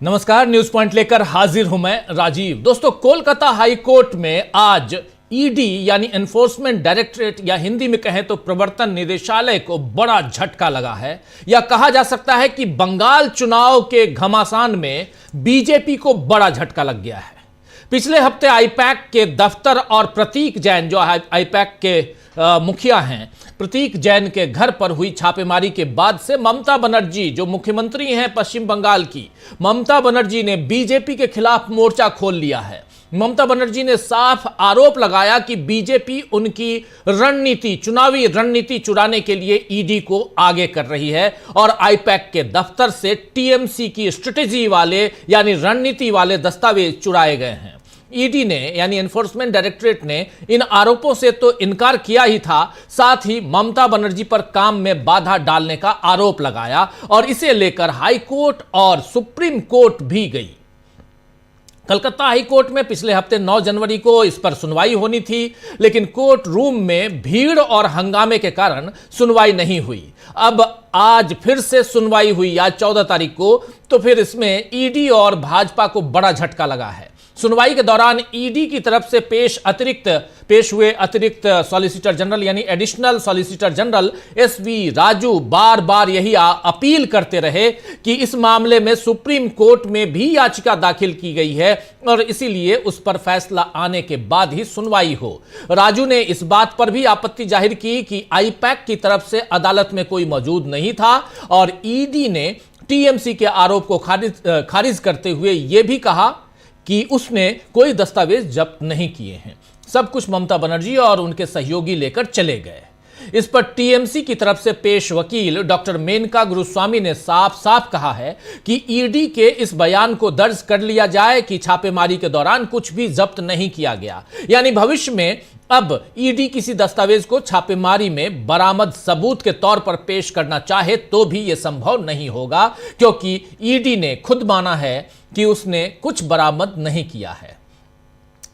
नमस्कार, news point लेकर हाजिर हूं मैं राजीव। दोस्तों, कोलकाता हाई कोर्ट में आज ईडी यानी एनफोर्समेंट डायरेक्टरेट या हिंदी में कहें तो प्रवर्तन निदेशालय को बड़ा झटका लगा है। या कहा जा सकता है कि बंगाल चुनाव के घमासान में बीजेपी को बड़ा झटका लग गया है। पिछले हफ्ते आईपैक के दफ्तर और प्रतीक जैन जो आईपैक के मुखिया हैं, प्रतीक जैन के घर पर हुई छापेमारी के बाद से ममता बनर्जी जो मुख्यमंत्री हैं पश्चिम बंगाल की, ममता बनर्जी ने बीजेपी के खिलाफ मोर्चा खोल लिया है। ममता बनर्जी ने साफ आरोप लगाया कि बीजेपी उनकी रणनीति, चुनावी रणनीति चुराने के लिए ईडी को आगे कर रही है और आईपैक के दफ्तर से टीएमसी की स्ट्रेटेजी वाले यानी रणनीति वाले दस्तावेज चुराए गए हैं। ईडी ने यानी एनफोर्समेंट डायरेक्टरेट ने इन आरोपों से तो इनकार किया ही था, साथ ही ममता बनर्जी पर काम में बाधा डालने का आरोप लगाया और इसे लेकर हाई कोर्ट और सुप्रीम कोर्ट भी गई। कलकत्ता हाई कोर्ट में पिछले हफ्ते 9 जनवरी को इस पर सुनवाई होनी थी, लेकिन कोर्ट रूम में भीड़ और हंगामे के कारण सुनवाई नहीं हुई। अब आज फिर से सुनवाई हुई आज 14 तारीख को, तो फिर इसमें ईडी और भाजपा को बड़ा झटका लगा है। सुनवाई के दौरान ईडी की तरफ से पेश हुए अतिरिक्त सॉलिसिटर जनरल यानी additional solicitor general SV Raju बार बार यही अपील करते रहे कि इस मामले में सुप्रीम कोर्ट में भी याचिका दाखिल की गई है और इसीलिए उस पर फैसला आने के बाद ही सुनवाई हो। राजू ने इस बात पर भी आपत्ति जाहिर की कि आईपैक की तरफ से अदालत में कोई मौजूद नहीं था और ईडी ने टीएमसी के आरोप को खारिज करते हुए यह भी कहा कि उसने कोई दस्तावेज जब्त नहीं किए हैं, सब कुछ ममता बनर्जी और उनके सहयोगी लेकर चले गए। इस पर टीएमसी की तरफ से पेश वकील डॉक्टर मेनका गुरुस्वामी ने साफ साफ कहा है कि ईडी के इस बयान को दर्ज कर लिया जाए कि छापेमारी के दौरान कुछ भी जब्त नहीं किया गया, यानी भविष्य में अब ईडी किसी दस्तावेज को छापेमारी में बरामद सबूत के तौर पर पेश करना चाहे तो भी यह संभव नहीं होगा, क्योंकि ईडी ने खुद माना है कि उसने कुछ बरामद नहीं किया है।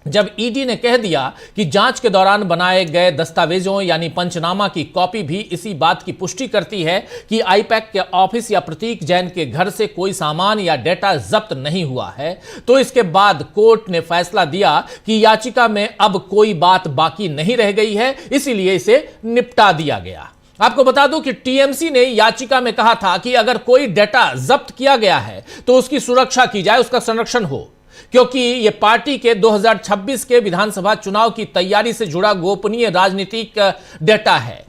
जब ईडी ने कह दिया कि जांच के दौरान बनाए गए दस्तावेजों यानी पंचनामा की कॉपी भी इसी बात की पुष्टि करती है कि आईपैक के ऑफिस या प्रतीक जैन के घर से कोई सामान या डेटा जब्त नहीं हुआ है, तो इसके बाद कोर्ट ने फैसला दिया कि याचिका में अब कोई बात बाकी नहीं रह गई है, इसीलिए इसे निपटा दिया गया। आपको बता दूं कि टीएमसी ने याचिका में कहा था कि अगर कोई डेटा जब्त किया गया है तो उसकी सुरक्षा की जाए, उसका संरक्षण हो, क्योंकि यह पार्टी के 2026 के विधानसभा चुनाव की तैयारी से जुड़ा गोपनीय राजनीतिक डेटा है।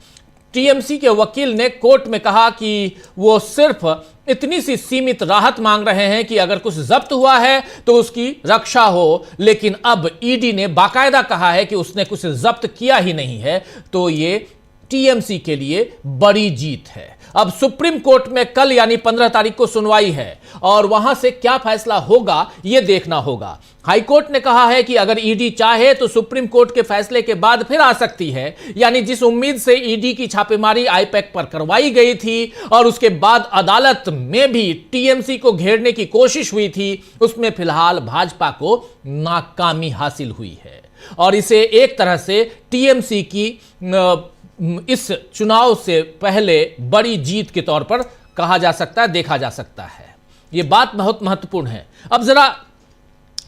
टीएमसी के वकील ने कोर्ट में कहा कि वो सिर्फ इतनी सी सीमित राहत मांग रहे हैं कि अगर कुछ जब्त हुआ है तो उसकी रक्षा हो, लेकिन अब ईडी ने बाकायदा कहा है कि उसने कुछ जब्त किया ही नहीं है, तो ये टीएमसी के लिए बड़ी जीत है। अब सुप्रीम कोर्ट में कल यानी 15 तारीख को सुनवाई है और वहां से क्या फैसला होगा यह देखना होगा। हाई कोर्ट ने कहा है कि अगर ईडी चाहे तो सुप्रीम कोर्ट के फैसले के बाद फिर आ सकती है, यानी जिस उम्मीद से ईडी की छापेमारी आईपैक पर करवाई गई थी और उसके बाद अदालत में भी टीएमसी को घेरने की कोशिश हुई थी, उसमें फिलहाल भाजपा को नाकामी हासिल हुई है और इसे एक तरह से टीएमसी की इस चुनाव से पहले बड़ी जीत के तौर पर कहा जा सकता है, देखा जा सकता है। यह बात बहुत महत्वपूर्ण है। अब जरा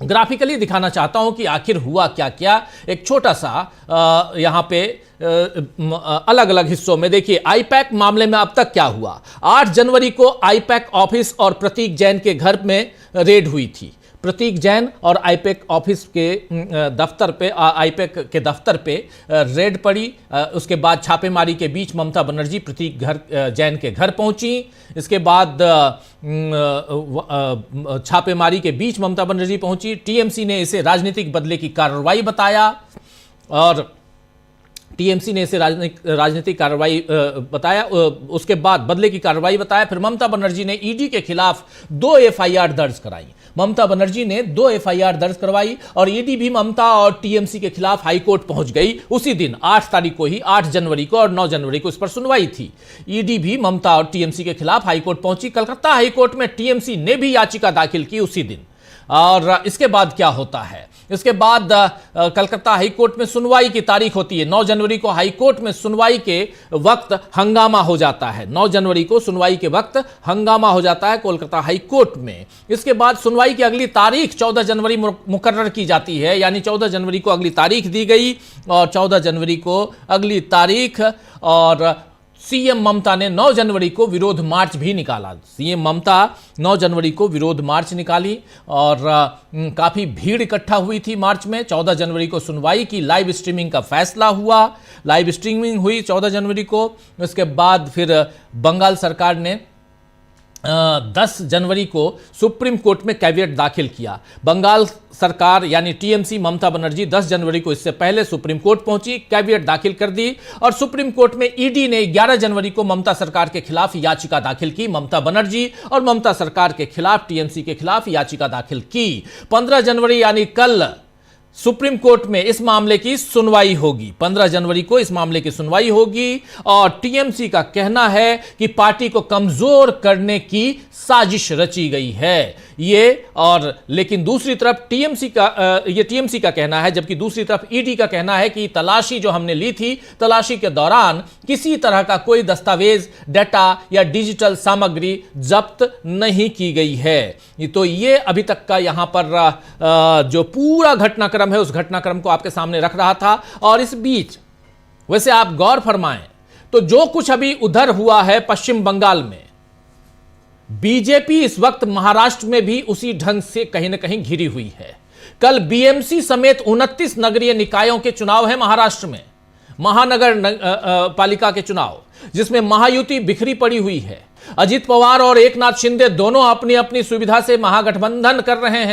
ग्राफिकली दिखाना चाहता हूं कि आखिर हुआ क्या क्या। एक छोटा सा यहां पे अलग अलग हिस्सों में देखिए आईपैक मामले में अब तक क्या हुआ। 8 जनवरी को आईपैक ऑफिस और प्रतीक जैन के घर में रेड हुई थी। प्रतीक जैन और आईपैक ऑफिस के दफ्तर पे, आईपैक के दफ्तर पे रेड पड़ी। उसके बाद छापेमारी के बीच ममता बनर्जी प्रतीक जैन के घर पहुंची। इसके बाद छापेमारी के बीच ममता बनर्जी पहुंची। टीएमसी ने इसे राजनीतिक बदले की कार्रवाई बताया और टीएमसी ने इसे राजनीतिक कार्रवाई बताया, उसके बाद बदले की कार्रवाई बताया। फिर ममता बनर्जी ने ईडी के खिलाफ 2 एफआईआर दर्ज कराई। ममता बनर्जी ने 2 एफआईआर दर्ज करवाई और ईडी भी ममता और टीएमसी के खिलाफ हाईकोर्ट पहुंच गई उसी दिन 8 तारीख को ही। 8 जनवरी को और 9 जनवरी को इस पर सुनवाई थी। ईडी भी ममता और टीएमसी के खिलाफ हाईकोर्ट पहुंची। कलकत्ता हाईकोर्ट में टीएमसी ने भी याचिका दाखिल की उसी दिन। और इसके बाद क्या होता है? इसके बाद कलकत्ता हाईकोर्ट में सुनवाई की तारीख होती है। 9 जनवरी को हाईकोर्ट में सुनवाई के वक्त हंगामा हो जाता है। 9 जनवरी को सुनवाई के वक्त हंगामा हो जाता है कोलकाता हाईकोर्ट में। इसके बाद सुनवाई की अगली तारीख 14 जनवरी मुकर्रर की जाती है, यानी 14 जनवरी को अगली तारीख दी गई और 14 जनवरी को अगली तारीख, और सीएम ममता ने 9 जनवरी को विरोध मार्च भी निकाला। सीएम ममता 9 जनवरी को विरोध मार्च निकाली और काफी भीड़ इकट्ठा हुई थी मार्च में। 14 जनवरी को सुनवाई की, लाइव स्ट्रीमिंग का फैसला हुआ, लाइव स्ट्रीमिंग हुई 14 जनवरी को। उसके बाद फिर बंगाल सरकार ने 10 जनवरी को सुप्रीम कोर्ट में कैविएट दाखिल किया। बंगाल सरकार यानी टीएमसी ममता बनर्जी 10 जनवरी को इससे पहले सुप्रीम कोर्ट पहुंची, कैविएट दाखिल कर दी और सुप्रीम कोर्ट में ईडी ने 11 जनवरी को ममता सरकार के खिलाफ याचिका दाखिल की। ममता बनर्जी और ममता सरकार के खिलाफ, टीएमसी के खिलाफ याचिका दाखिल की। 15 जनवरी यानी कल सुप्रीम कोर्ट में इस मामले की सुनवाई होगी। 15 जनवरी को इस मामले की सुनवाई होगी और टीएमसी का कहना है कि पार्टी को कमजोर करने की साजिश रची गई है ये। और लेकिन दूसरी तरफ टीएमसी का कहना है, जबकि दूसरी तरफ ईडी का कहना है कि तलाशी जो हमने ली थी, तलाशी के दौरान किसी तरह का कोई दस्तावेज, डाटा या डिजिटल सामग्री जब्त नहीं की गई है। तो ये अभी तक का यहां पर जो पूरा घटनाक्रम है, उस घटनाक्रम को आपके सामने रख रहा था। और इस बीच वैसे आप गौर फरमाएं तो जो कुछ अभी उधर हुआ है पश्चिम बंगाल में, बीजेपी इस वक्त महाराष्ट्र में भी उसी ढंग से कहीं ना कहीं घिरी हुई है। कल बीएमसी समेत 29 नगरीय निकायों के चुनाव है महाराष्ट्र में, महानगर पालिका के चुनाव, जिसमें महायुति बिखरी पड़ी हुई है। अजित पवार और एकनाथ शिंदे दोनों अपनी अपनी सुविधा से महागठबंधन कर रहे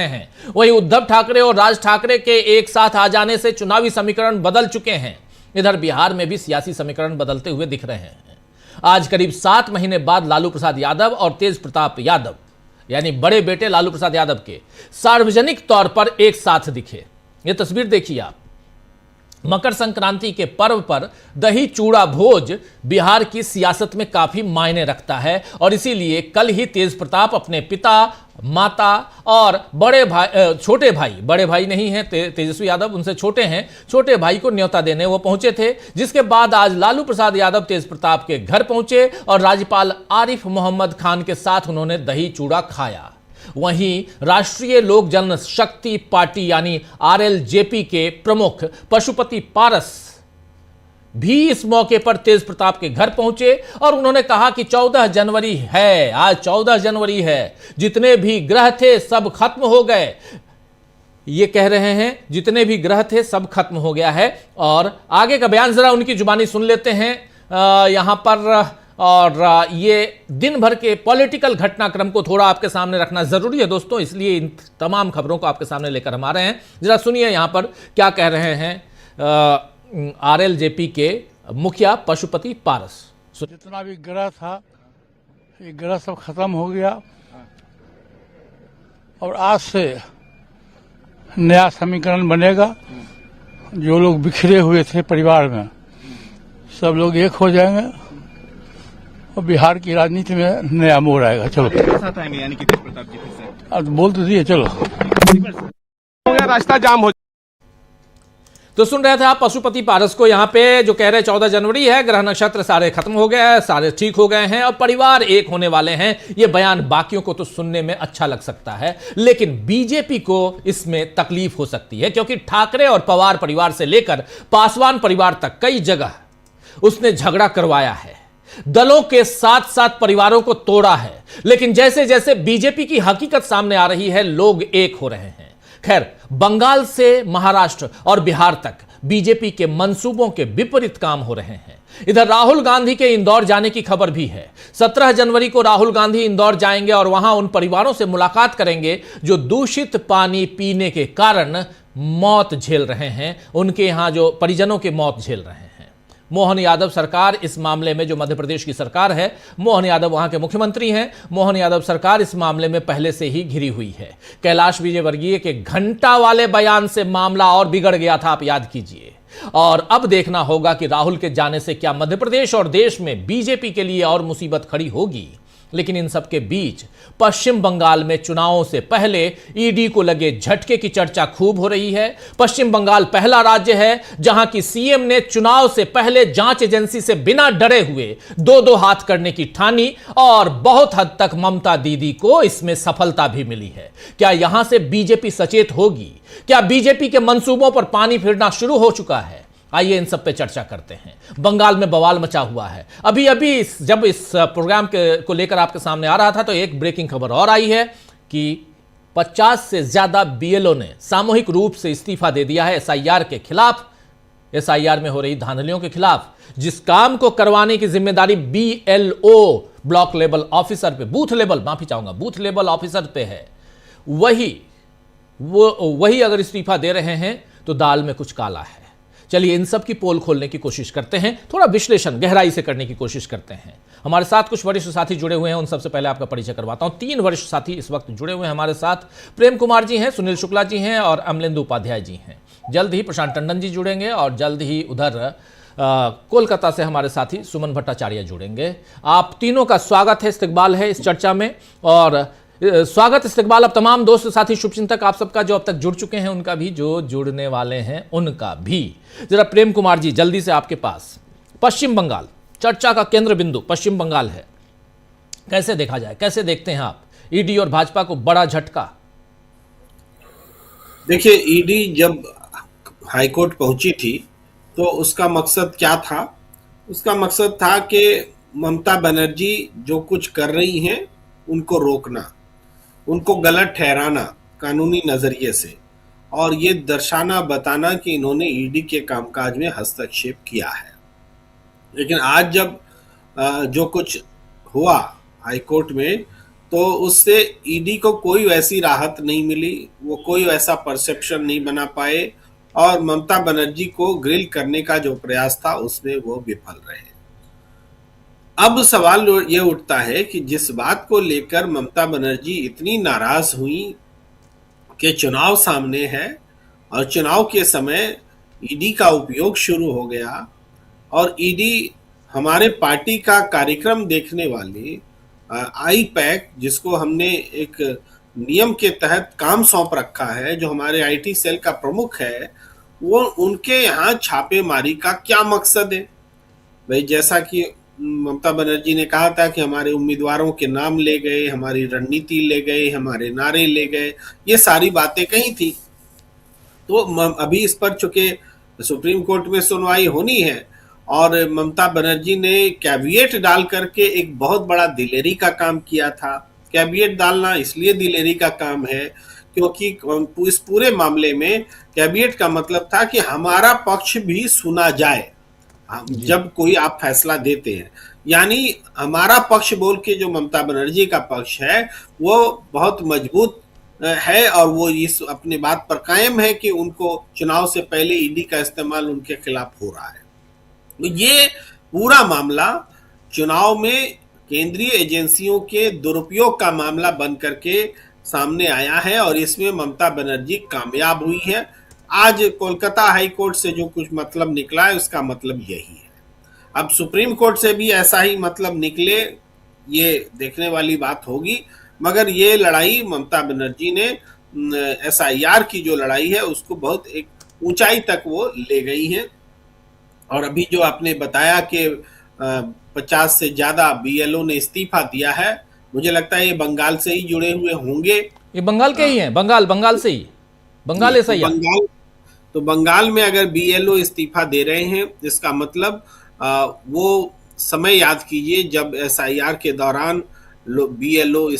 हैं। वहीं उद्धव ठाकरे और राज ठाकरे के एक साथ आ जाने से चुनावी समीकरण बदल चुके हैं। इधर बिहार में भी सियासी समीकरण बदलते हुए दिख रहे हैं। आज करीब 7 महीने बाद लालू प्रसाद यादव और तेज प्रताप यादव यानी बड़े बेटे लालू प्रसाद यादव के सार्वजनिक तौर पर एक साथ दिखे। यह तस्वीर देखिए आप। मकर संक्रांति के पर्व पर दही चूड़ा भोज बिहार की सियासत में काफी मायने रखता है और इसीलिए कल ही तेज प्रताप अपने पिता, माता और छोटे भाई, बड़े भाई नहीं हैं तेजस्वी यादव, उनसे छोटे हैं, छोटे भाई को न्योता देने वो पहुंचे थे। जिसके बाद आज लालू प्रसाद यादव तेज प्रताप के घर पहुंचे और राज्यपाल आरिफ मोहम्मद खान के साथ उन्होंने दही चूड़ा खाया। वहीं राष्ट्रीय लोक जनशक्ति पार्टी यानी आरएलजेपी के प्रमुख पशुपति पारस भी इस मौके पर तेज प्रताप के घर पहुंचे और उन्होंने कहा कि 14 जनवरी है, आज 14 जनवरी है, जितने भी ग्रह थे सब खत्म हो गए। ये कह रहे हैं जितने भी ग्रह थे सब खत्म हो गया है। और आगे का बयान जरा उनकी जुबानी सुन लेते हैं यहां पर। और ये दिन भर के पॉलिटिकल घटनाक्रम को थोड़ा आपके सामने रखना जरूरी है दोस्तों, इसलिए इन तमाम खबरों को आपके सामने लेकर हम आ रहे हैं। जरा सुनिए यहां पर क्या कह रहे हैं आरएलजेपी के मुखिया पशुपति पारस। जितना भी ग्रह था, ये ग्रह सब खत्म हो गया और आज से नया समीकरण बनेगा। जो लोग बिखरे हुए थे परिवार में, सब लोग एक हो जाएंगे और बिहार की राजनीति में नया मोड़ आएगा। चलो साथ आएंगे यानी कि तेज प्रताप जी फिर से। अब बोल तो दिए, चलो हो गया, रास्ता जाम हो। तो सुन रहे थे आप पशुपति पारस को यहां पे, जो कह रहे 14 जनवरी है, ग्रह नक्षत्र सारे खत्म हो गए हैं, सारे ठीक हो गए हैं और परिवार एक होने वाले हैं। यह बयान बाकियों को तो सुनने में अच्छा लग सकता है, लेकिन बीजेपी को इसमें तकलीफ हो सकती है, क्योंकि ठाकरे और पवार परिवार से लेकर पासवान परिवार तक कई जगह उसने झगड़ा करवाया है, दलों के साथ साथ परिवारों को तोड़ा है। लेकिन जैसे जैसे बीजेपी की हकीकत सामने आ रही है, लोग एक हो रहे हैं। खैर, बंगाल से महाराष्ट्र और बिहार तक बीजेपी के मंसूबों के विपरीत काम हो रहे हैं। इधर राहुल गांधी के इंदौर जाने की खबर भी है। 17 जनवरी को राहुल गांधी इंदौर जाएंगे और वहां उन परिवारों से मुलाकात करेंगे जो दूषित पानी पीने के कारण मौत झेल रहे हैं, उनके यहां जो परिजनों के मौत झेल रहे हैं। मोहन यादव सरकार इस मामले में, जो मध्य प्रदेश की सरकार है, मोहन यादव वहां के मुख्यमंत्री हैं, मोहन यादव सरकार इस मामले में पहले से ही घिरी हुई है। कैलाश विजयवर्गीय के घंटा वाले बयान से मामला और बिगड़ गया था, आप याद कीजिए। और अब देखना होगा कि राहुल के जाने से क्या मध्य प्रदेश और देश में बीजेपी के लिए और मुसीबत खड़ी होगी। लेकिन इन सब के बीच पश्चिम बंगाल में चुनावों से पहले ईडी को लगे झटके की चर्चा खूब हो रही है। पश्चिम बंगाल पहला राज्य है जहां की सीएम ने चुनाव से पहले जांच एजेंसी से बिना डरे हुए दो दो हाथ करने की ठानी और बहुत हद तक ममता दीदी को इसमें सफलता भी मिली है। क्या यहां से बीजेपी सचेत होगी? क्या बीजेपी के मंसूबों पर पानी फिरना शुरू हो चुका है? आइए इन सब पे चर्चा करते हैं। बंगाल में बवाल मचा हुआ है। अभी जब इस प्रोग्राम को लेकर आपके सामने आ रहा था तो एक ब्रेकिंग खबर और आई है कि 50 से ज्यादा बीएलओ ने सामूहिक रूप से इस्तीफा दे दिया है एसआईआर के खिलाफ, एसआईआर में हो रही धांधलियों के खिलाफ। जिस काम को करवाने की जिम्मेदारी बीएलओ ब्लॉक लेवल ऑफिसर पे, बूथ लेवल ऑफिसर पे है, वही अगर इस्तीफा दे रहे हैं तो दाल में कुछ काला है। चलिए इन सब की पोल खोलने की कोशिश करते हैं, थोड़ा विश्लेषण गहराई से करने की कोशिश करते हैं। हमारे साथ कुछ वरिष्ठ साथी जुड़े हुए हैं, उन सबसे पहले आपका परिचय करवाता हूं। 3 वरिष्ठ साथी इस वक्त जुड़े हुए हैं हमारे साथ। प्रेम कुमार जी हैं, सुनील शुक्ला जी हैं और अमलेंदु उपाध्याय जी हैं। जल्द ही प्रशांत टंडन जी जुड़ेंगे और जल्द ही उधर कोलकाता से हमारे साथी सुमन भट्टाचार्य जुड़ेंगे। आप तीनों का स्वागत है, इस्तकबाल है इस चर्चा में। और स्वागत इस्तकबाल अब तमाम दोस्त साथी शुभचिंतक आप सबका जो अब तक जुड़ चुके हैं उनका भी, जो जुड़ने वाले हैं उनका भी। जरा प्रेम कुमार जी जल्दी से आपके पास, पश्चिम बंगाल चर्चा का केंद्र बिंदु पश्चिम बंगाल है, कैसे देखा जाए, कैसे देखते हैं आप ईडी और भाजपा को बड़ा झटका? देखिए, ईडी जब हाईकोर्ट पहुंची थी तो उसका मकसद क्या था? उसका मकसद था कि ममता बनर्जी जो कुछ कर रही हैं उनको रोकना, उनको गलत ठहराना कानूनी नजरिए से, और ये दर्शाना बताना कि इन्होंने ईडी के कामकाज में हस्तक्षेप किया है। लेकिन आज जब जो कुछ हुआ हाईकोर्ट में, तो उससे ईडी को कोई वैसी राहत नहीं मिली, वो कोई वैसा परसेप्शन नहीं बना पाए और ममता बनर्जी को ग्रिल करने का जो प्रयास था उसमें वो विफल रहे। अब सवाल ये उठता है कि जिस बात को लेकर ममता बनर्जी इतनी नाराज हुई कि चुनाव सामने है और चुनाव के समय ईडी का उपयोग शुरू हो गया, और ईडी हमारे पार्टी का कार्यक्रम देखने वाले आईपैक, जिसको हमने एक नियम के तहत काम सौंप रखा है, जो हमारे आईटी सेल का प्रमुख है, वो उनके यहाँ छापेमारी का क्या मकसद है? भाई, जैसा कि ममता बनर्जी ने कहा था कि हमारे उम्मीदवारों के नाम ले गए, हमारी रणनीति ले गए, हमारे नारे ले गए, ये सारी बातें कही थी। तो अभी इस पर चूंकि सुप्रीम कोर्ट में सुनवाई होनी है और ममता बनर्जी ने कैविएट डाल करके एक बहुत बड़ा दिलेरी का काम किया था। कैविएट डालना इसलिए दिलेरी का काम है क्योंकि इस पूरे मामले में कैविएट का मतलब था कि हमारा पक्ष भी सुना जाए जब कोई आप फैसला देते हैं। यानी हमारा पक्ष बोल के जो ममता बनर्जी का पक्ष है वो बहुत मजबूत है और वो इस अपने बात पर कायम है कि उनको चुनाव से पहले ईडी का इस्तेमाल उनके खिलाफ हो रहा है। तो ये पूरा मामला चुनाव में केंद्रीय एजेंसियों के दुरुपयोग का मामला बन करके सामने आया है और इसमें ममता बनर्जी कामयाब हुई है। आज कोलकाता हाई कोर्ट से जो कुछ मतलब निकला है उसका मतलब यही है। अब सुप्रीम कोर्ट से भी ऐसा ही मतलब निकले, ये देखने वाली बात होगी, मगर ये लड़ाई ममता बनर्जी ने एसआईआर की जो लड़ाई है उसको बहुत एक ऊंचाई तक वो ले गई है। और अभी जो आपने बताया कि 50 से ज्यादा बीएलओ ने इस्तीफा दिया है, मुझे लगता है ये बंगाल से ही जुड़े हुए होंगे। ये बंगाल के ही हैं, बंगाल से ही, बंगाल ऐसा ही। तो बंगाल में अगर बीएलओ इस्तीफा दे रहे हैं, इसका मतलब वो समय याद कीजिए जब एसआईआर के दौरान बीएलओ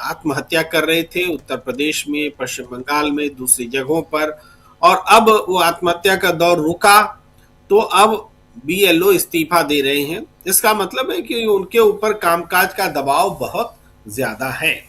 आत्महत्या कर रहे थे उत्तर प्रदेश में, पश्चिम बंगाल में, दूसरी जगहों पर, और अब वो आत्महत्या का दौर रुका तो अब बीएलओ इस्तीफा दे रहे हैं। इसका मतलब है कि उनके ऊपर कामकाज का दबाव बहुत ज्यादा है।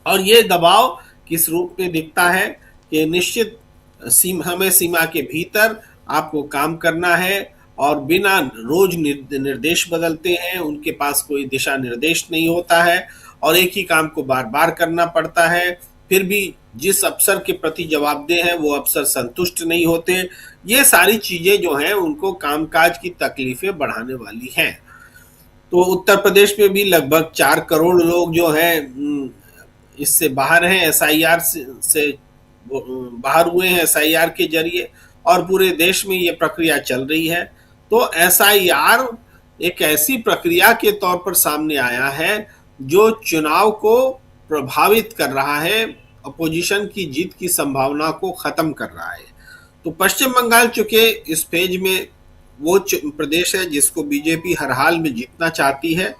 और ये दबाव किस रूप में दिखता है कि निश्चित समय सीमा के भीतर आपको काम करना है और बिना रोज निर्देश बदलते हैं, उनके पास कोई दिशा निर्देश नहीं होता है और एक ही काम को बार बार करना पड़ता है। फिर भी जिस अफसर के प्रति जवाबदेह हैं वो अफसर संतुष्ट नहीं होते। ये सारी चीजें जो हैं उनको कामकाज की तकलीफें बढ़ाने वाली हैं। तो उत्तर प्रदेश में भी लगभग 4 करोड़ लोग जो है इससे बाहर हैं, एसआईआर से बाहर हुए हैं एसआईआर के जरिए, और पूरे देश में ये प्रक्रिया चल रही है। तो एसआईआर एक ऐसी प्रक्रिया के तौर पर सामने आया है जो चुनाव को प्रभावित कर रहा है, अपोजिशन की जीत की संभावना को खत्म कर रहा है। तो पश्चिम बंगाल चूंकि इस फेज में वो प्रदेश है जिसको बीजेपी हर हाल में जीतना चाहती है,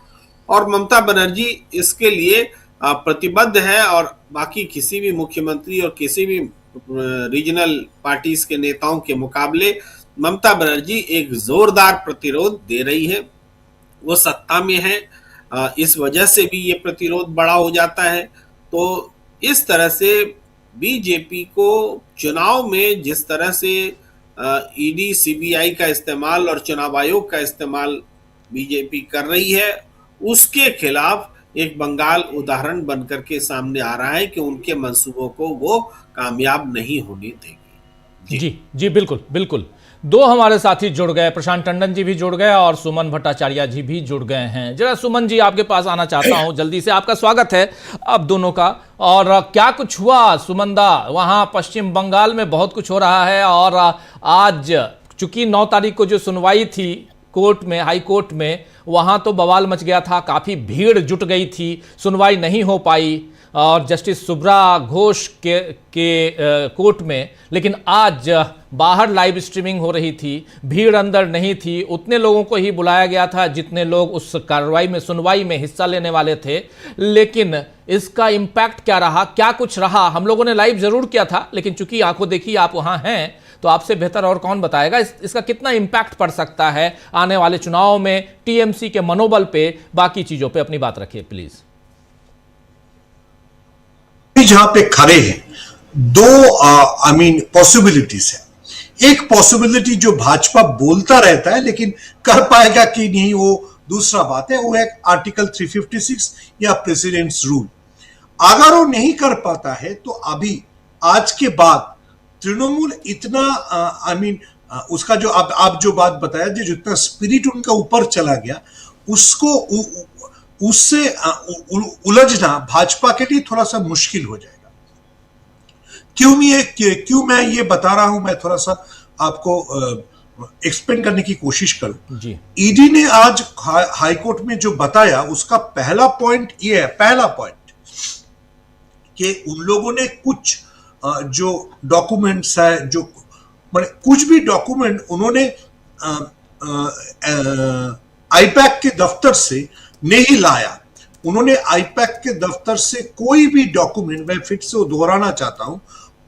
और ममता बनर्जी इसके लिए प्रतिबद्ध है, और बाकी किसी भी मुख्यमंत्री और किसी भी रीजनल पार्टीज के नेताओं के मुकाबले ममता बनर्जी एक जोरदार प्रतिरोध दे रही है। वो सत्ता में है, इस वजह से भी ये प्रतिरोध बड़ा हो जाता है। तो इस तरह से बीजेपी को चुनाव में जिस तरह से ईडी सीबीआई का इस्तेमाल और चुनाव आयोग का इस्तेमाल बीजेपी कर रही है, उसके खिलाफ एक बंगाल उदाहरण बनकर के सामने आ रहा है कि उनके मंसूबों को वो कामयाब नहीं होने देगी। जी बिल्कुल बिल्कुल। दो हमारे साथी जुड़ गए, प्रशांत टंडन जी भी जुड़ गए और सुमन भट्टाचार्य जी भी जुड़ गए हैं। जरा सुमन जी आपके पास आना चाहता हूं जल्दी से, आपका स्वागत है आप दोनों का। और क्या कुछ हुआ सुमंदा, वहां पश्चिम बंगाल में बहुत कुछ हो रहा है, और आज चूंकि 9 तारीख को जो सुनवाई थी कोर्ट में, हाई कोर्ट में, वहां तो बवाल मच गया था, काफी भीड़ जुट गई थी, सुनवाई नहीं हो पाई और जस्टिस सुब्रा घोष के कोर्ट में। लेकिन आज बाहर लाइव स्ट्रीमिंग हो रही थी, भीड़ अंदर नहीं थी, उतने लोगों को ही बुलाया गया था जितने लोग उस कार्रवाई में, सुनवाई में हिस्सा लेने वाले थे। लेकिन इसका इम्पैक्ट क्या रहा, क्या कुछ रहा, हम लोगों ने लाइव जरूर किया था, लेकिन चूंकि आंखों देखी आप वहां हैं तो आपसे बेहतर और कौन बताएगा इसका कितना इम्पैक्ट पड़ सकता है आने वाले चुनाव में, टीएमसी के मनोबल पे, बाकी चीजों पे अपनी बात रखिए प्लीज। जहां पे खड़े हैं दो पॉसिबिलिटीज है। एक पॉसिबिलिटी जो भाजपा बोलता रहता है लेकिन कर पाएगा कि नहीं वो दूसरा बात है, वो है आर्टिकल 356 या प्रेसिडेंट्स रूल। अगर वो नहीं कर पाता है तो अभी आज के बाद तृणमूल इतना उसका जो आप जो बात बताया, जो जितना स्पिरिट उनका ऊपर चला गया, उसको उससे उलझना भाजपा के लिए थोड़ा सा मुश्किल हो जाएगा। क्यों मैं ये बता रहा हूं, मैं थोड़ा सा आपको एक्सप्लेन करने की कोशिश करूं। ईडी ने आज हाईकोर्ट में जो बताया उसका पहला पॉइंट ये है, पहला पॉइंट कि उन लोगों ने कुछ जो डॉक्यूमेंट्स है, जो कुछ भी डॉक्यूमेंट उन्होंने आईपैक के दफ्तर से नहीं लाया। उन्होंने आईपैक के दफ्तर से कोई भी डॉक्यूमेंट, मैं फिर से दोहराना चाहता हूं,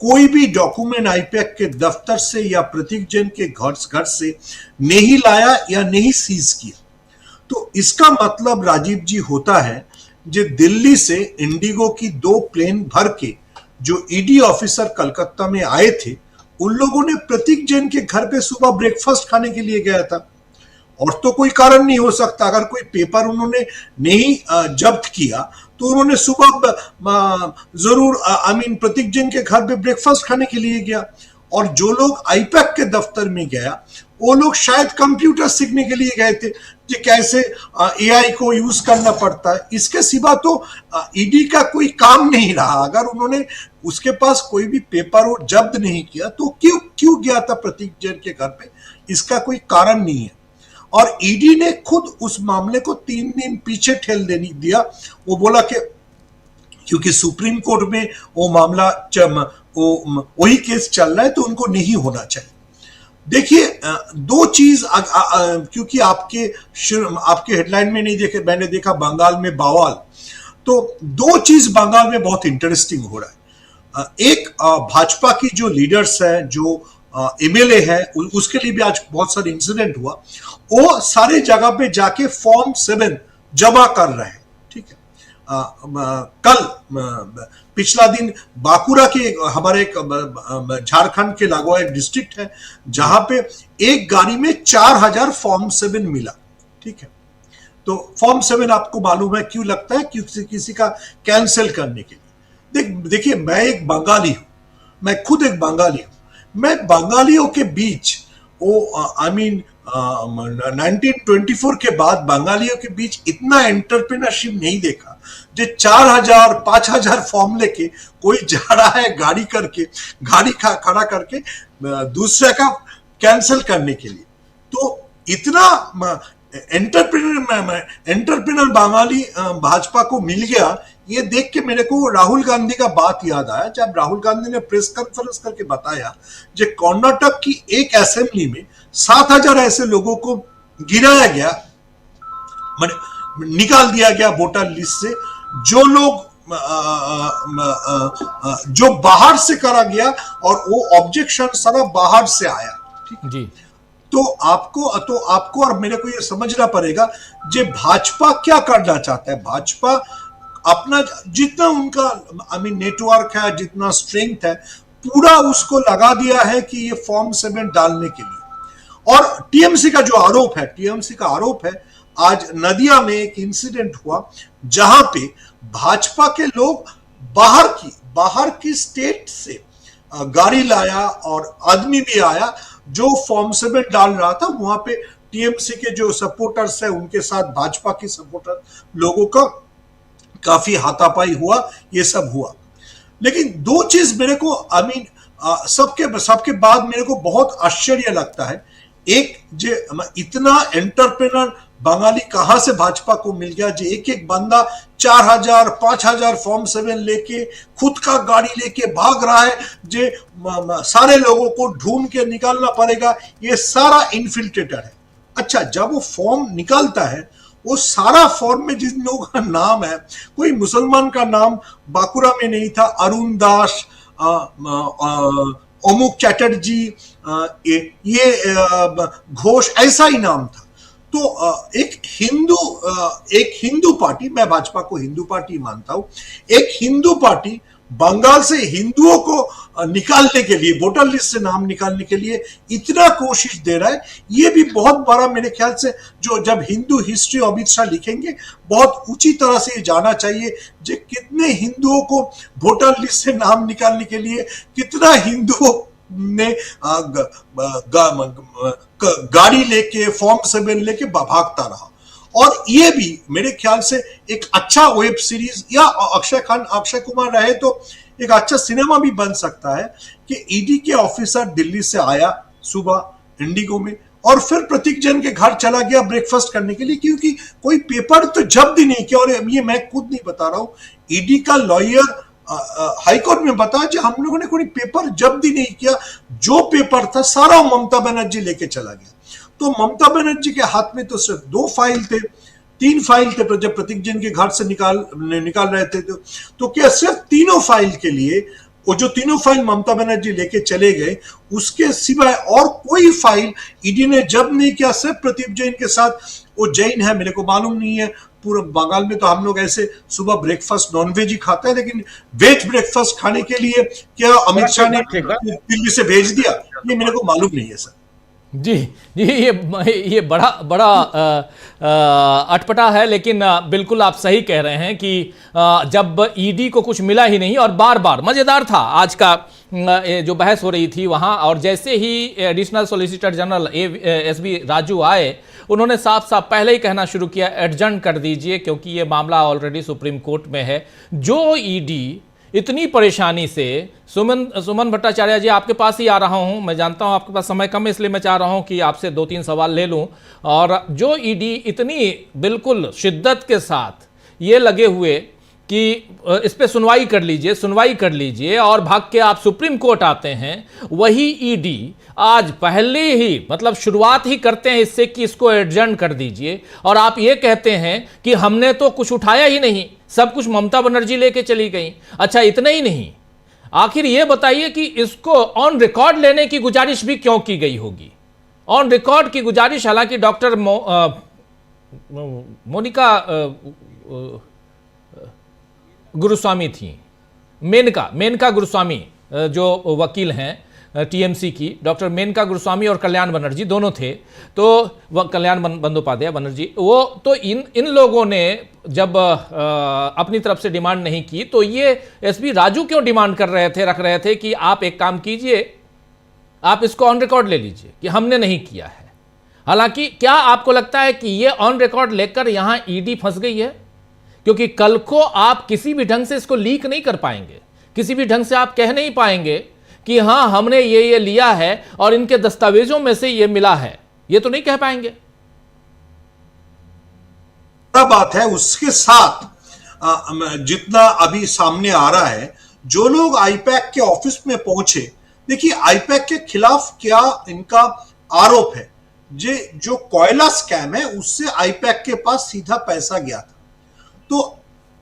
कोई भी डॉक्यूमेंट आईपैक के दफ्तर से या प्रतीक जैन के घर से नहीं लाया या नहीं सीज किया। तो इसका मतलब राजीव जी होता है जो दिल्ली से इंडिगो की 2 प्लेन भर के जो ईडी ऑफिसर कलकत्ता में आए थे, उन लोगों ने प्रतीक जैन के घर पे सुबह ब्रेकफास्ट खाने के लिए गया था, और तो कोई कारण नहीं हो सकता। अगर कोई पेपर उन्होंने नहीं जब्त किया तो उन्होंने सुबह जरूर प्रतीक जैन के घर पे ब्रेकफास्ट खाने के लिए गया। और जो लोग आईपैक के दफ्तर में गया वो लोग शायद कंप्यूटर सीखने के लिए गए थे कि कैसे एआई को यूज करना पड़ता है। इसके सिवा तो ईडी का कोई काम नहीं रहा। अगर उन्होंने उसके पास कोई भी पेपर और जब्त नहीं किया तो क्यों गया था प्रतीक जैन के घर पे, इसका कोई कारण नहीं है। और ईडी ने खुद उस मामले को 3 दिन पीछे ठेल दिया। वो बोला कि क्योंकि सुप्रीम कोर्ट में वो मामला वही केस चल रहा है तो उनको नहीं होना चाहिए। देखिए 2 चीज, क्योंकि आपके हेडलाइन में नहीं देखे, मैंने देखा बंगाल में बवाल, तो 2 चीज बंगाल में बहुत इंटरेस्टिंग हो रहा है। एक भाजपा की जो लीडर्स है, जो एमएलए है, उसके लिए भी आज बहुत सारे इंसिडेंट हुआ। वो सारे जगह पे जाके फॉर्म 7 जमा कर रहे हैं, ठीक है। कल पिछला दिन बांकुड़ा के हमारे झारखंड के लागू एक डिस्ट्रिक्ट है जहां पे एक गाड़ी में 4000 फॉर्म 7 मिला, ठीक है। तो फॉर्म 7 आपको मालूम है क्यों लगता है, क्योंकि किसी का कैंसिल करने के लिए। देखिए मैं एक बंगाली हूं, मैं खुद एक बंगाली हूं। मैं बंगालियों के बीच 1924 के बाद बंगालियों के बीच इतना एंटरप्रेन्योरशिप नहीं देखा। जो 4000 5000 फॉर्म लेके कोई जा रहा है गाड़ी करके, गाड़ी खड़ा करके दूसरे का कैंसिल करने के लिए। तो इतना एंटरप्रेन्योर बंगाली भाजपा को मिल गया। ये देख के मेरे को राहुल गांधी का बात याद आया, जब राहुल गांधी ने प्रेस कॉन्फ्रेंस करके बताया जो कर्नाटक की एक असेंबली में 7000 ऐसे लोगों को गिराया गया, निकाल दिया गया वोटर लिस्ट से, जो लोग जो बाहर से करा गया और वो ऑब्जेक्शन सारा बाहर से आया। ठीक जी। तो आपको और मेरे को ये समझना पड़ेगा जे भाजपा क्या करना चाहता है। भाजपा अपना जितना उनका नेटवर्क है, जितना स्ट्रेंथ है, पूरा उसको लगा दिया है कि ये फॉर्म 7 डालने के लिए। और टीएमसी का जो आरोप है, आज नदिया में एक इंसिडेंट हुआ जहां पे भाजपा के लोग बाहर की स्टेट से गाड़ी लाया और आदमी भी आया जो फॉर्म 7 डाल रहा था। वहां पे टीएमसी के जो सपोर्टर्स है उनके साथ भाजपा के सपोर्टर लोगों का काफी हाथापाई हुआ, ये सब हुआ। लेकिन दो चीज मेरे को सबके बाद मेरे को बहुत आश्चर्य लगता है। एक जो इतना एंटरप्रेन्योर बंगाली कहां से भाजपा को मिल गया, जो एक बंदा 4000 5000 फॉर्म 7 लेके खुद का गाड़ी लेके भाग रहा है, जो सारे लोगों को ढूंढ के निकालना पड़ेगा, ये सारा इन्फिल्ट्रेटर है। अच्छा, जब वो फॉर्म निकालता है, वो सारा फॉर्म में जिन लोगों का नाम है, कोई मुसलमान का नाम बांकुरा में नहीं था, अरुण दास, अमुक चैटर्जी, ये घोष, ऐसा ही नाम था। तो एक हिंदू पार्टी, मैं भाजपा को हिंदू पार्टी मानता हूं, एक हिंदू पार्टी बंगाल से हिंदुओं को निकालने के लिए, वोटर लिस्ट से नाम निकालने के लिए इतना कोशिश दे रहा है। ये भी बहुत बड़ा, मेरे ख्याल से जो जब हिंदू हिस्ट्री अमित शाह लिखेंगे, बहुत ऊंची तरह से ये जाना चाहिए जो कितने हिंदुओं को वोटर लिस्ट से नाम निकालने के लिए, कितना हिंदुओं ने गाड़ी लेके फॉर्म 7 लेके भागता रहा। और ये भी मेरे ख्याल से एक अच्छा वेब सीरीज, या अक्षय कुमार रहे तो एक अच्छा सिनेमा भी बन सकता है कि ईडी के ऑफिसर दिल्ली से आया सुबह इंडिगो में और फिर प्रतीक जैन के घर चला गया ब्रेकफास्ट करने के लिए, क्योंकि कोई पेपर तो जब्त ही नहीं किया। और ये मैं खुद नहीं बता रहा हूं, ईडी का लॉयर हाईकोर्ट में बताया कि हम लोगों ने कोई पेपर जब्त ही नहीं किया, जो पेपर था सारा ममता बनर्जी लेके चला गया। तो ममता बनर्जी के हाथ में तो सिर्फ 2 फाइल थे, 3 फाइल थे, जब प्रतीक जैन के घर से निकाल रहे थे तो क्या सिर्फ तीनों फाइल के लिए, वो जो तीनों फाइल ममता बनर्जी लेके चले गए, उसके सिवाय और कोई फाइल ईडी ने जब्त नहीं किया। सिर्फ प्रतीक जैन के साथ, वो जैन है मेरे को मालूम नहीं है, पूरा बंगाल में तो हम लोग ऐसे सुबह ब्रेकफास्ट नॉनवेज ही खाते हैं, लेकिन वेज ब्रेकफास्ट खाने के लिए क्या अमित शाह ने दिल्ली से भेज दिया, ये मेरे को मालूम नहीं है सर। जी, ये बड़ा अटपटा है, लेकिन बिल्कुल आप सही कह रहे हैं कि जब ईडी को कुछ मिला ही नहीं, और बार बार मजेदार था आज का जो बहस हो रही थी वहां, और जैसे ही additional solicitor general SB Raju आए, उन्होंने साफ साफ पहले ही कहना शुरू किया एडजर्न कर दीजिए, क्योंकि ये मामला ऑलरेडी सुप्रीम कोर्ट में है। जो ईडी इतनी परेशानी से, सुमन भट्टाचार्य जी आपके पास ही आ रहा हूं, मैं जानता हूं आपके पास समय कम है, इसलिए मैं चाह रहा हूं कि आपसे 2-3 सवाल ले लूं। और जो ईडी इतनी बिल्कुल शिद्दत के साथ ये लगे हुए कि इस पे सुनवाई कर लीजिए और भाग के आप सुप्रीम कोर्ट आते हैं, वही ईडी आज पहले ही मतलब शुरुआत ही करते हैं इससे कि इसको एडजर्न कर दीजिए, और आप ये कहते हैं कि हमने तो कुछ उठाया ही नहीं, सब कुछ ममता बनर्जी लेके चली गई। अच्छा, इतना ही नहीं, आखिर ये बताइए कि इसको ऑन रिकॉर्ड लेने की गुजारिश भी क्यों की गई होगी? ऑन रिकॉर्ड की गुजारिश, हालांकि डॉक्टर मोनिका गुरुस्वामी थी, मेनका गुरुस्वामी जो वकील हैं टीएमसी की, डॉक्टर मेनका गुरुस्वामी और कल्याण बनर्जी दोनों थे। तो वह कल्याण बंदोपाध्याय बनर्जी, वो तो इन लोगों ने जब अपनी तरफ से डिमांड नहीं की, तो ये एसबी राजू क्यों डिमांड रख रहे थे कि आप एक काम कीजिए, आप इसको ऑन रिकॉर्ड ले लीजिए कि हमने नहीं किया है। हालांकि क्या आपको लगता है कि यह ऑन रिकॉर्ड लेकर यहां ईडी फंस गई है? क्योंकि कल को आप किसी भी ढंग से इसको लीक नहीं कर पाएंगे, किसी भी ढंग से आप कह नहीं पाएंगे कि हां हमने ये लिया है और इनके दस्तावेजों में से ये मिला है, ये तो नहीं कह पाएंगे। बात है उसके साथ जितना अभी सामने आ रहा है, जो लोग आईपैक के ऑफिस में पहुंचे, देखिए आईपैक के खिलाफ क्या इनका आरोप है, जो कोयला स्कैम है उससे आईपैक के पास सीधा पैसा गया था। तो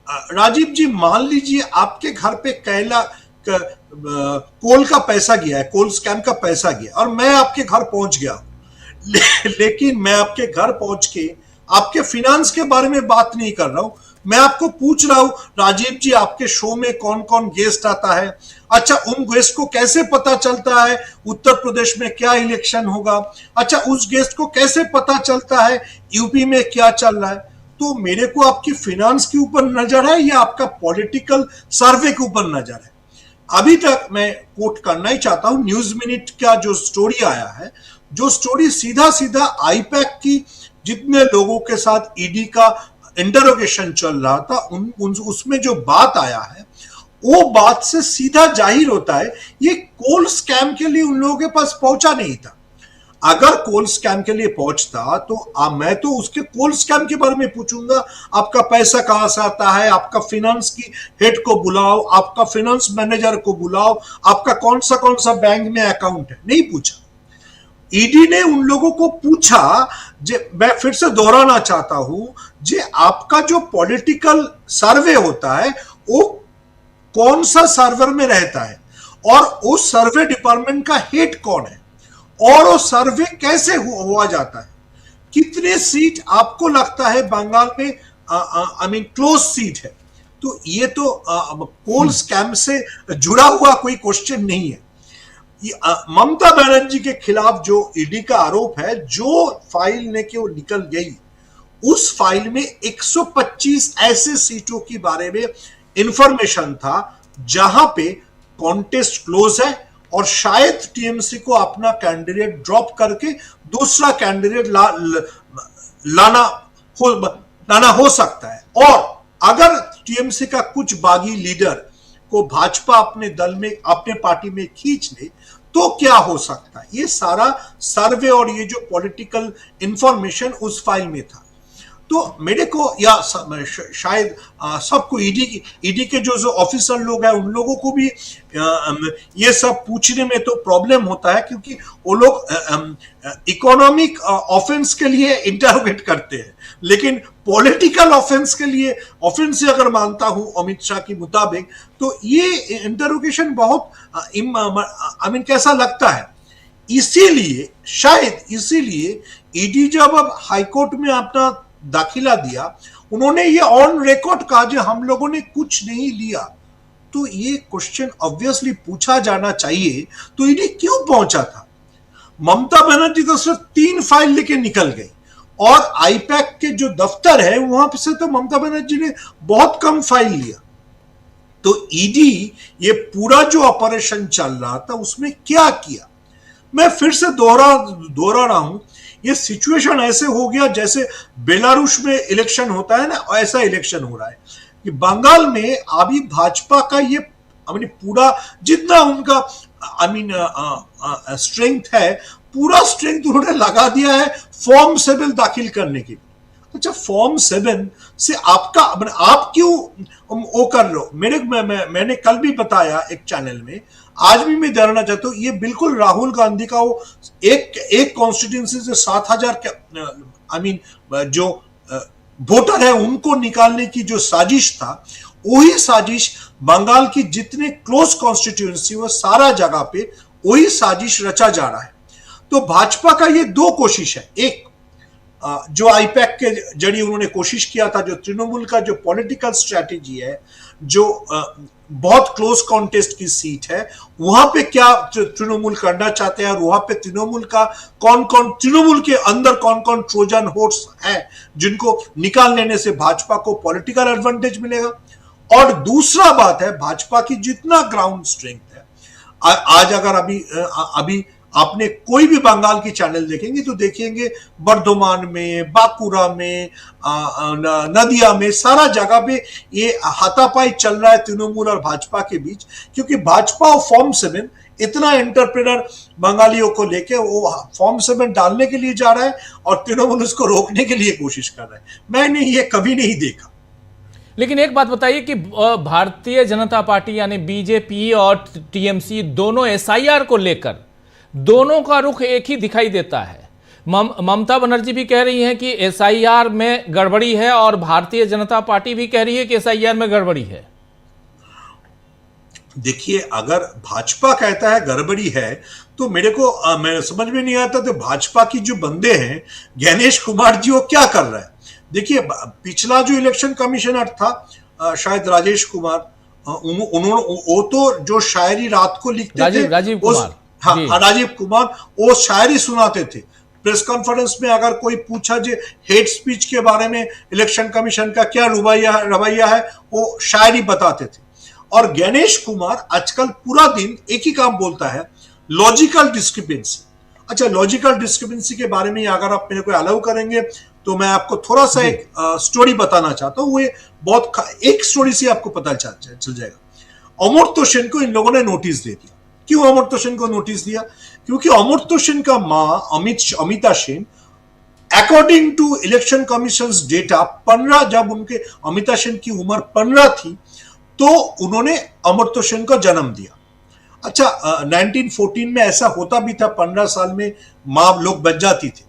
राजीव जी मान लीजिए आपके घर पे कोल का पैसा गया है, कोल स्कैम का पैसा गया और मैं आपके घर पहुंच गया लेकिन मैं आपके घर पहुंच के आपके फिनेंस के बारे में बात नहीं कर रहा हूं, मैं आपको पूछ रहा हूं राजीव जी आपके शो में कौन कौन गेस्ट आता है, अच्छा उन गेस्ट को कैसे पता चलता है उत्तर प्रदेश में क्या इलेक्शन होगा, अच्छा उस गेस्ट को कैसे पता चलता है यूपी में क्या चल रहा है। तो मेरे को आपकी फिनेंस के ऊपर नजर है या आपका पॉलिटिकल सर्वे के ऊपर नजर है? अभी तक मैं कोट करना ही चाहता हूं न्यूज मिनट का जो स्टोरी आया है, जो स्टोरी सीधा सीधा आईपैक की जितने लोगों के साथ ईडी का इंटरोगेशन चल रहा था उसमें जो बात आया है वो बात से सीधा जाहिर होता है ये कोल स्कैम के लिए उन लोगों के पास पहुंचा नहीं था। अगर कोल स्कैम के लिए पहुंचता तो मैं तो उसके कोल स्कैम के बारे में पूछूंगा, आपका पैसा कहां से आता है, आपका फिनेंस की हेड को बुलाओ, आपका फिनेंस मैनेजर को बुलाओ, आपका कौन सा बैंक में अकाउंट है, नहीं पूछा। ईडी ने उन लोगों को पूछा, मैं फिर से दोहराना चाहता हूं, आपका जो पॉलिटिकल सर्वे होता है वो कौन सा सर्वर में रहता है और उस सर्वे डिपार्टमेंट का हेड कौन है और वो सर्वे कैसे हुआ जाता है, कितने सीट आपको लगता है बंगाल में क्लोज सीट है। तो ये तो कोल स्कैम से जुड़ा हुआ कोई क्वेश्चन नहीं है। ममता बनर्जी के खिलाफ जो ईडी का आरोप है, जो फाइल ने कि वो निकल गई, उस फाइल में 125 ऐसे सीटों के बारे में इंफॉर्मेशन था जहां पे कॉन्टेस्ट क्लोज है और शायद टीएमसी को अपना कैंडिडेट ड्रॉप करके दूसरा कैंडिडेट लाना हो सकता है। और अगर टीएमसी का कुछ बागी लीडर को भाजपा अपने दल में, अपने पार्टी में खींच ले तो क्या हो सकता है। ये सारा सर्वे और ये जो पॉलिटिकल इंफॉर्मेशन उस फाइल में था। तो मेरे को या शायद सबको ईडी के जो ऑफिसर लोग हैं उन लोगों को भी ये सब पूछने में तो प्रॉब्लम होता है, क्योंकि वो लोग इकोनॉमिक ऑफेंस के लिए इंटरोगेट करते हैं, लेकिन पॉलिटिकल ऑफेंस के लिए ऑफेंस अगर मानता हूं अमित शाह की मुताबिक, तो ये इंटरोगेशन बहुत कैसा लगता है। इसीलिए शायद ईडी जब अब हाईकोर्ट में अपना दाखिला दिया, उन्होंने ये ऑन रिकॉर्ड कहा जो हम लोगों ने कुछ नहीं लिया। तो ये क्वेश्चन ऑब्वियसली पूछा जाना चाहिए, तो ईडी क्यों पहुंचा था। ममता बनर्जी तो सिर्फ 3 फाइल लेके निकल गई और आईपैक के जो दफ्तर है वहां से तो ममता बनर्जी ने बहुत कम फाइल लिया। तो ईडी ये पूरा जो ऑपरेशन चल रहा था उसमें क्या किया, मैं फिर से दोहरा रहा हूं, ये सिचुएशन ऐसे हो गया जैसे बेलारूस में इलेक्शन होता है ना, ऐसा इलेक्शन हो रहा है कि बंगाल में अभी भाजपा का ये पूरा जितना उनका स्ट्रेंथ है, पूरा स्ट्रेंथ उन्होंने लगा दिया है फॉर्म 7 दाखिल करने के लिए। अच्छा, फॉर्म 7 से आप क्यों वो कर रहे हो। मैंने कल भी बताया एक चैनल में, आज भी मैं जानना चाहता हूं, ये बिल्कुल राहुल गांधी का वो एक कॉन्स्टिट्यूंसी से 7000 जो वोटर है उनको निकालने की जो साजिश था, वही साजिश बंगाल की जितने क्लोज कॉन्स्टिट्यूंसी वो सारा जगह पे वही साजिश रचा जा रहा है। तो भाजपा का ये 2 कोशिश है, एक जो आईपैक के जरिए उन्होंने कोशिश किया था, जो तृणमूल का जो पॉलिटिकल स्ट्रैटेजी है, जो बहुत क्लोज कॉन्टेस्ट की सीट है, वहां पे क्या तृणमूल करना चाहते हैं और वहां पे तृणमूल का तृणमूल के अंदर कौन कौन ट्रोजन होर्स है जिनको निकाल लेने से भाजपा को पॉलिटिकल एडवांटेज मिलेगा। और दूसरा बात है भाजपा की जितना ग्राउंड स्ट्रेंथ है, आज अगर अभी आपने कोई भी बंगाल की चैनल देखेंगे तो देखेंगे बर्धमान में, बांकुड़ा में, नदिया में, सारा जगह पे ये हाथापाई चल रहा है तृणमूल और भाजपा के बीच, क्योंकि भाजपा और फॉर्म 7 इतना एंटरप्रेनर बंगालियों को लेके वो फॉर्म 7 डालने के लिए जा रहा है और तृणमूल उसको रोकने के लिए कोशिश कर रहा है। मैंने ये कभी नहीं देखा। लेकिन एक बात बताइए कि भारतीय जनता पार्टी यानी बीजेपी और टीएमसी दोनों एसआईआर को लेकर दोनों का रुख एक ही दिखाई देता है। ममता बनर्जी भी कह रही हैं कि एसआईआर में गड़बड़ी है और भारतीय जनता पार्टी भी कह रही है कि एसआईआर में गड़बड़ी है। देखिए, अगर भाजपा कहता है गड़बड़ी है तो मेरे समझ में नहीं आता तो भाजपा की जो बंदे हैं, गणेश कुमार जी, वो क्या कर रहा है। देखिए, पिछला जो इलेक्शन कमिश्नर था शायद राजेश कुमार, उन्होंने वो तो जो शायरी रात को लिखते थे, राजीव कुमार, हाँ राजीव कुमार, वो शायरी सुनाते थे प्रेस कॉन्फ्रेंस में। अगर कोई पूछा जो हेट स्पीच के बारे में इलेक्शन कमीशन का क्या रवैया है, वो शायरी बताते थे। और गणेश कुमार आजकल पूरा दिन एक ही काम बोलता है, लॉजिकल डिस्क्रिपेंसी। अच्छा, लॉजिकल डिस्क्रिपेंसी के बारे में अगर आप मेरे को अलाउ करेंगे तो मैं आपको थोड़ा सा एक स्टोरी बताना चाहता हूँ। एक स्टोरी से आपको पता चल जाएगा। अमर्त्य सेन को इन लोगों ने नोटिस दे दिया। क्यों अमर्त्य सेन को नोटिस दिया? क्योंकि अमर्त्य सेन का मां Amita Sen, according to election commission data, 15 जब उनके अमिता सेन की उम्र 15 थी तो उन्होंने अमर्त्य सेन को जन्म दिया। अच्छा, 1914 में ऐसा होता भी था, 15 साल में मां लोग बच जाती थी।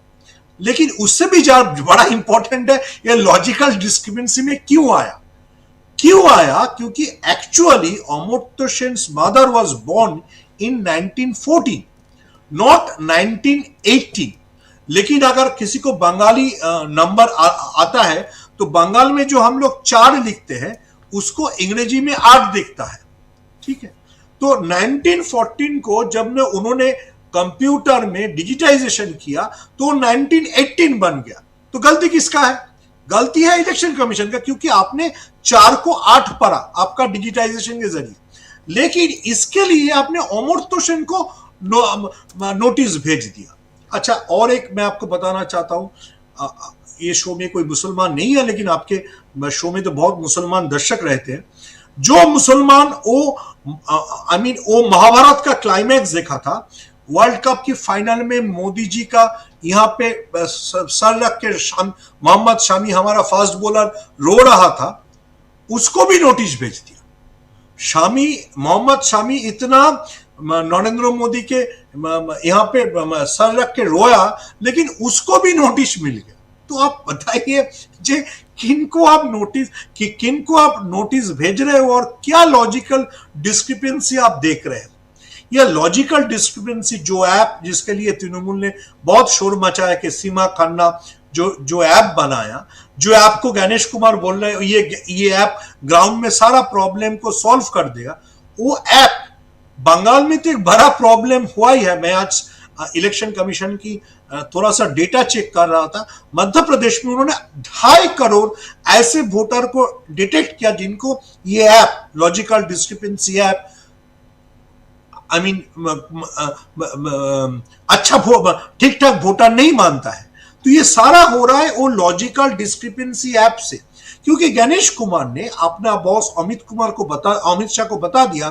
लेकिन उससे भी ज्यादा बड़ा इंपॉर्टेंट है ये लॉजिकल डिस्क्रिपेंसी में क्यों आया। क्योंकि actually Amartya Sen's mother was born in 1914, not 1918। लेकिन अगर किसी को बंगाली नंबर आता है तो बंगाल में जो हम लोग 4 लिखते हैं उसको अंग्रेजी में 8 दिखता है, ठीक है। तो 1914 को जब उन्होंने कंप्यूटर में डिजिटाइजेशन किया तो 1918 बन गया। तो गलती किसका है? गलती है इलेक्शन कमीशन का, क्योंकि आपने 4 को 8 पढ़ा आपका डिजिटाइजेशन के जरिए। लेकिन इसके लिए आपने अमर्त्य सेन को नोटिस भेज दिया। अच्छा, और एक मैं आपको बताना चाहता हूं, ये शो में कोई मुसलमान नहीं है, लेकिन आपके शो में तो बहुत मुसलमान दर्शक रहते हैं। जो मुसलमान वो महाभारत का क्लाइमैक्स देखा था, वर्ल्ड कप की फाइनल में मोदी जी का यहाँ पे सर रख के मोहम्मद शामी, हमारा फास्ट बॉलर, रो रहा था, उसको भी नोटिस भेज दिया। मोहम्मद शामी इतना नरेंद्र मोदी के यहाँ पे सर रख के रोया, लेकिन उसको भी नोटिस मिल गया। तो आप बताइए किनको आप नोटिस भेज रहे हो और क्या लॉजिकल डिस्क्रिपेंसी आप देख रहे हो। यह लॉजिकल डिस्क्रिपेंसी जो ऐप, जिसके लिए तृणमूल ने बहुत शोर मचाया कि सीमा खन्ना जो ऐप बनाया, जो ऐप को गणेश कुमार बोल रहे हैं ये ऐप ग्राउंड में सारा प्रॉब्लम को सॉल्व कर देगा, वो ऐप बंगाल में तो एक बड़ा प्रॉब्लम हुआ ही है। मैं आज इलेक्शन कमीशन की थोड़ा सा डेटा चेक कर रहा था। मध्य प्रदेश में उन्होंने 2.5 करोड़ ऐसे वोटर को डिटेक्ट किया जिनको ये ऐप, लॉजिकल डिस्क्रिपेंसी ऐप, अच्छा ठीक ठाक वोटर नहीं मानता है। तो ये सारा हो रहा है वो लॉजिकल डिस्क्रिपेंसी ऐप से, क्योंकि गणेश कुमार ने अपना बॉस अमित शाह को बता दिया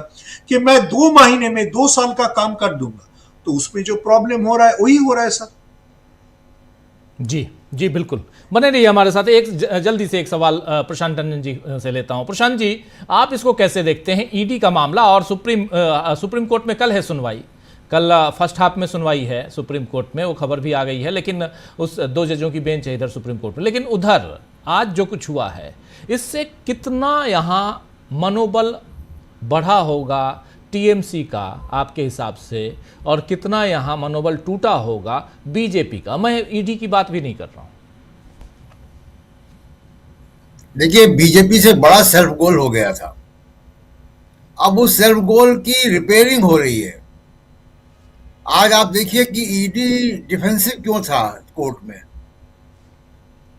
कि मैं 2 महीने में 2 साल का काम कर दूंगा। तो उसमें जो प्रॉब्लम हो रहा है वही हो रहा है सर। जी बिल्कुल, बने रहिए हमारे साथ। जल्दी से एक सवाल प्रशांत टंडन जी से लेता हूं। प्रशांत जी, आप इसको कैसे देखते हैं, ईडी का मामला और सुप्रीम कोर्ट में कल है सुनवाई, कल फर्स्ट हाफ में सुनवाई है सुप्रीम कोर्ट में, वो खबर भी आ गई है, लेकिन उस 2 जजों की बेंच है इधर सुप्रीम कोर्ट में। लेकिन उधर आज जो कुछ हुआ है, इससे कितना यहाँ मनोबल बढ़ा होगा टीएमसी का आपके हिसाब से, और कितना यहाँ मनोबल टूटा होगा बीजेपी का? मैं ईडी की बात भी नहीं कर रहा हूं। देखिए, बीजेपी से बड़ा सेल्फ गोल हो गया था, अब उस सेल्फ गोल की रिपेयरिंग हो रही है। आज आप देखिए कि ईडी डिफेंसिव क्यों था कोर्ट में।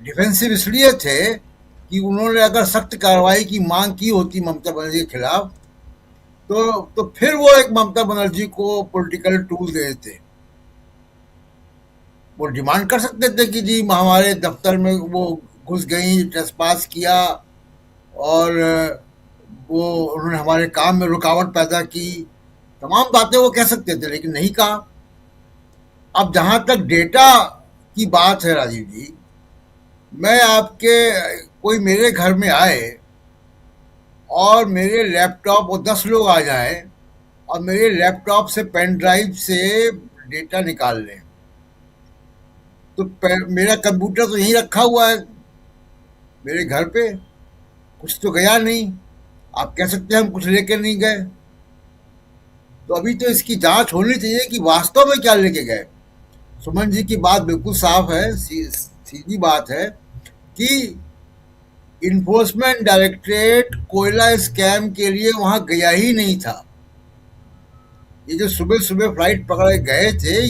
डिफेंसिव इसलिए थे कि उन्होंने अगर सख्त कार्रवाई की मांग की होती ममता बनर्जी के खिलाफ तो फिर वो एक ममता बनर्जी को पॉलिटिकल टूल दे देते। वो डिमांड कर सकते थे कि जी हमारे दफ्तर में वो घुस गई, ट्रेसपास किया और वो उन्होंने हमारे काम में रुकावट पैदा की, तमाम बातें वो कह सकते थे, लेकिन नहीं कहा। अब जहां तक डेटा की बात है राजीव जी, मैं आपके कोई मेरे घर में आए और मेरे लैपटॉप, वो 10 लोग आ जाए और मेरे लैपटॉप से पेन ड्राइव से डेटा निकाल लें, तो मेरा कंप्यूटर तो यहीं रखा हुआ है मेरे घर पे, कुछ तो गया नहीं। आप कह सकते हैं हम कुछ लेके नहीं गए, तो अभी तो इसकी जांच होनी चाहिए कि वास्तव में क्या लेके गए। सुमन जी की बात बिल्कुल साफ है, सीधी बात है कि इन्फोर्समेंट डायरेक्टरेट कोयला स्कैम के लिए वहां गया ही नहीं था। ये जो सुबह सुबह फ्लाइट पकड़े गए थे,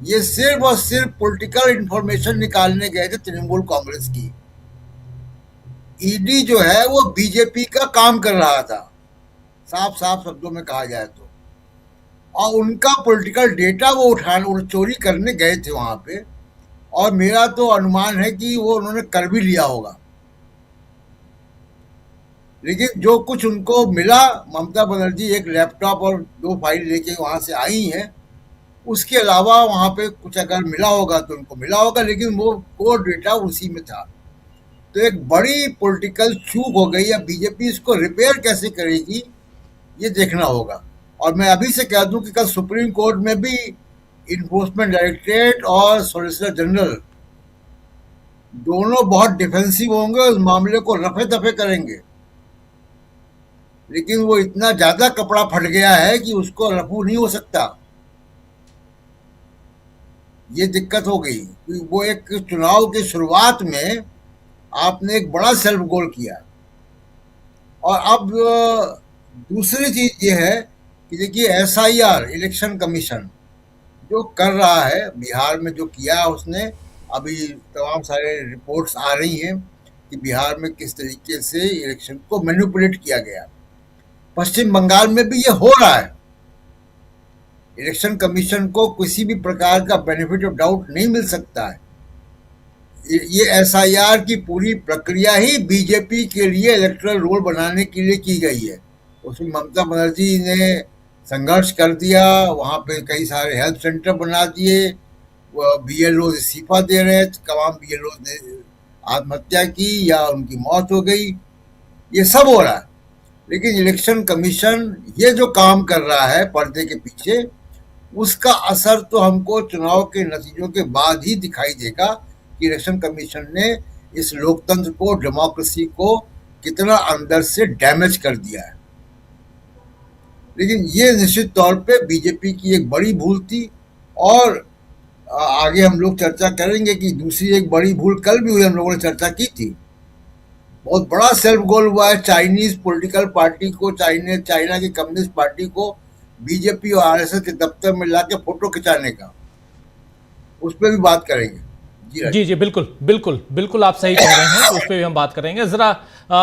ये सिर्फ और सिर्फ पॉलिटिकल इंफॉर्मेशन निकालने गए थे तृणमूल कांग्रेस की। ईडी जो है वो बीजेपी का काम कर रहा था, साफ साफ शब्दों में कहा जाए तो, और उनका पॉलिटिकल डेटा वो चोरी करने गए थे वहां पे, और मेरा तो अनुमान है कि वो उन्होंने कर भी लिया होगा। लेकिन जो कुछ उनको मिला, ममता बनर्जी एक लैपटॉप और 2 फाइल लेके वहां से आई हैं, उसके अलावा वहां पे कुछ अगर मिला होगा तो उनको मिला होगा, लेकिन वो कोर डेटा उसी में था। तो एक बड़ी पॉलिटिकल चूक हो गई। अब बीजेपी इसको रिपेयर कैसे करेगी ये देखना होगा। और मैं अभी से कह दूं कि कल सुप्रीम कोर्ट में भी इन्फोर्समेंट डायरेक्टरेट और सॉलिसिटर जनरल दोनों बहुत डिफेंसिव होंगे, उस मामले को रफे दफे करेंगे, लेकिन वो इतना ज्यादा कपड़ा फट गया है कि उसको रफू नहीं हो सकता। ये दिक्कत हो गई। वो एक चुनाव की शुरुआत में आपने एक बड़ा सेल्फ गोल किया, और अब दूसरी चीज ये है कि देखिए एसआईआर इलेक्शन कमीशन जो कर रहा है, बिहार में जो किया उसने, अभी तमाम सारे रिपोर्ट्स आ रही हैं कि बिहार में किस तरीके से इलेक्शन को मैनिपुलेट किया गया। पश्चिम बंगाल में भी ये हो रहा है। इलेक्शन कमीशन को किसी भी प्रकार का बेनिफिट ऑफ डाउट नहीं मिल सकता है। ये एसआईआर की पूरी प्रक्रिया ही बीजेपी के लिए इलेक्टोरल रोल बनाने के लिए की गई है। उसमें ममता बनर्जी ने संघर्ष कर दिया, वहां पे कई सारे हेल्थ सेंटर बना दिए, बीएलओ इस्तीफा दे रहे, तमाम बीएलओ ने आत्महत्या की या उनकी मौत हो गई, ये सब हो रहा है। लेकिन इलेक्शन कमीशन ये जो काम कर रहा है पर्दे के पीछे, उसका असर तो हमको चुनाव के नतीजों के बाद ही दिखाई देगा कि इलेक्शन कमीशन ने इस लोकतंत्र को, डेमोक्रेसी को कितना अंदर से डैमेज कर दिया है। लेकिन ये निश्चित तौर पे बीजेपी की एक बड़ी भूल थी, और आगे हम लोग चर्चा करेंगे कि दूसरी एक बड़ी भूल कल भी हुई, हम लोगों ने चर्चा की थी। बहुत बड़ा सेल्फ गोल हुआ है चाइनीज पॉलिटिकल पार्टी को, चाइना की कम्युनिस्ट पार्टी को बीजेपी और आरएसएस के दफ्तर में लाके फोटो खिंचाने का, उस पर भी बात करेंगे। जी जी बिल्कुल बिल्कुल बिल्कुल, आप सही कह रहे हैं, तो उस पर भी हम बात करेंगे। जरा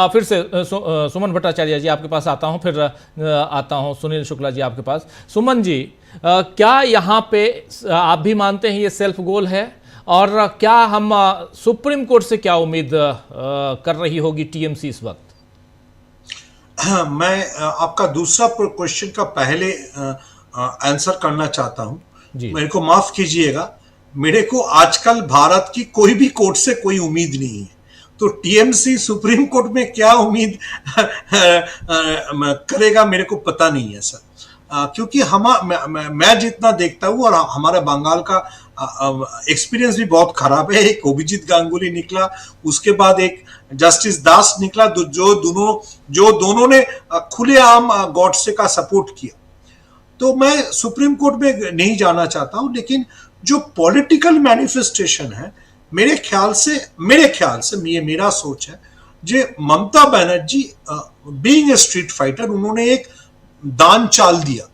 फिर से सुमन भट्टाचार्य जी आपके पास आता हूं, फिर आता हूं सुनील शुक्ला जी आपके पास। सुमन जी, क्या यहाँ पे आप भी मानते हैं ये सेल्फ गोल है, और क्या हम सुप्रीम कोर्ट से क्या उम्मीद कर रही होगी टीएमसी इस वक्त? मैं आपका दूसरा क्वेश्चन का पहले आंसर करना चाहता हूं। मेरे को माफ कीजिएगा, मेरे को आजकल भारत की कोई भी कोर्ट से कोई उम्मीद नहीं है, तो टीएमसी सुप्रीम कोर्ट में क्या उम्मीद करेगा मेरे को पता नहीं है सर। क्योंकि मैं जितना देखता हूँ, और हमारा बंगाल का एक्सपीरियंस भी बहुत खराब है। एक अभिजीत गांगुली निकला, उसके बाद एक जस्टिस दास निकला, जो दोनों ने खुलेआम गॉडसे का सपोर्ट किया। तो मैं सुप्रीम कोर्ट में नहीं जाना चाहता हूं, लेकिन जो पॉलिटिकल मैनिफेस्टेशन है, मेरे ख्याल से ये मेरा सोच है, जो Mamata Banerjee being a street fighter, उन्होंने एक दान चाल दिया।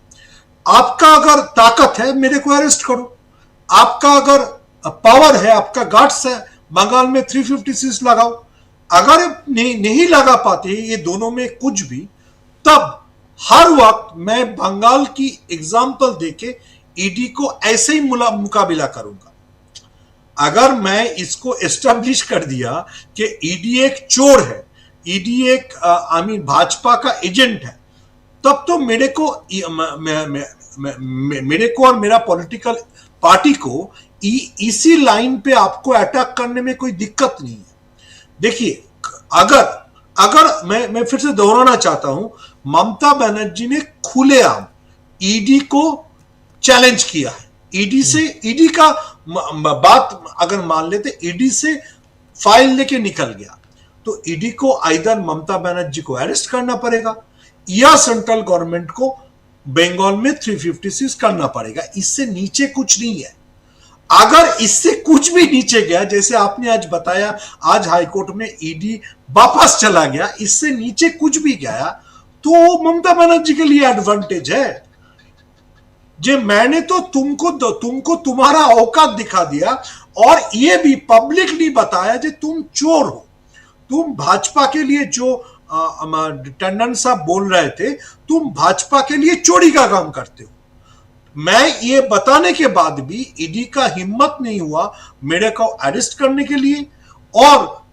आपका अगर ताकत है मेरे को अरेस्ट करो, आपका अगर पावर है, आपका गाट्स है, बंगाल में 356 लगाओ। अगर नहीं लगा पाते ये दोनों में कुछ भी, तब हर वक्त मैं बंगाल की एग्जाम्पल देके ईडी को ऐसे ही मुकाबिला करूंगा। अगर मैं इसको एस्टेब्लिश कर दिया कि ईडी एक चोर है, ईडी एक भाजपा का एजेंट है, तब तो मेरे को और मेरा पॉलिटिकल पार्टी को इसी लाइन पे आपको अटैक करने में कोई दिक्कत नहीं है। देखिए, अगर मैं फिर से दोहराना चाहता हूं, ममता बनर्जी ने खुलेआम ईडी को चैलेंज किया है। ईडी का बात अगर मान लेते, ईडी से फाइल लेके निकल गया तो ईडी को आइदर ममता बनर्जी को अरेस्ट करना पड़ेगा या सेंट्रल गवर्नमेंट को बंगाल में 356 करना पड़ेगा। इससे नीचे कुछ नहीं है। अगर इससे कुछ भी नीचे गया, जैसे आपने आज बताया, आज हाईकोर्ट में ईडी वापस चला गया, इससे नीचे कुछ भी गया तो ममता बनर्जी के लिए एडवांटेज है। जे मैंने तो तुमको तुम्हारा औकात दिखा दिया और ये भी पब्लिकली बताया जे तुम चोर हो। तुम भाजपा के लिए जो टंडन साहब बोल रहे थे, तुम भाजपा के लिए चोरी का काम करते हो। मैं ये बताने के बाद भी ईडी का हिम्मत नहीं हुआ मेरे को अरेस्ट करने के लिए, और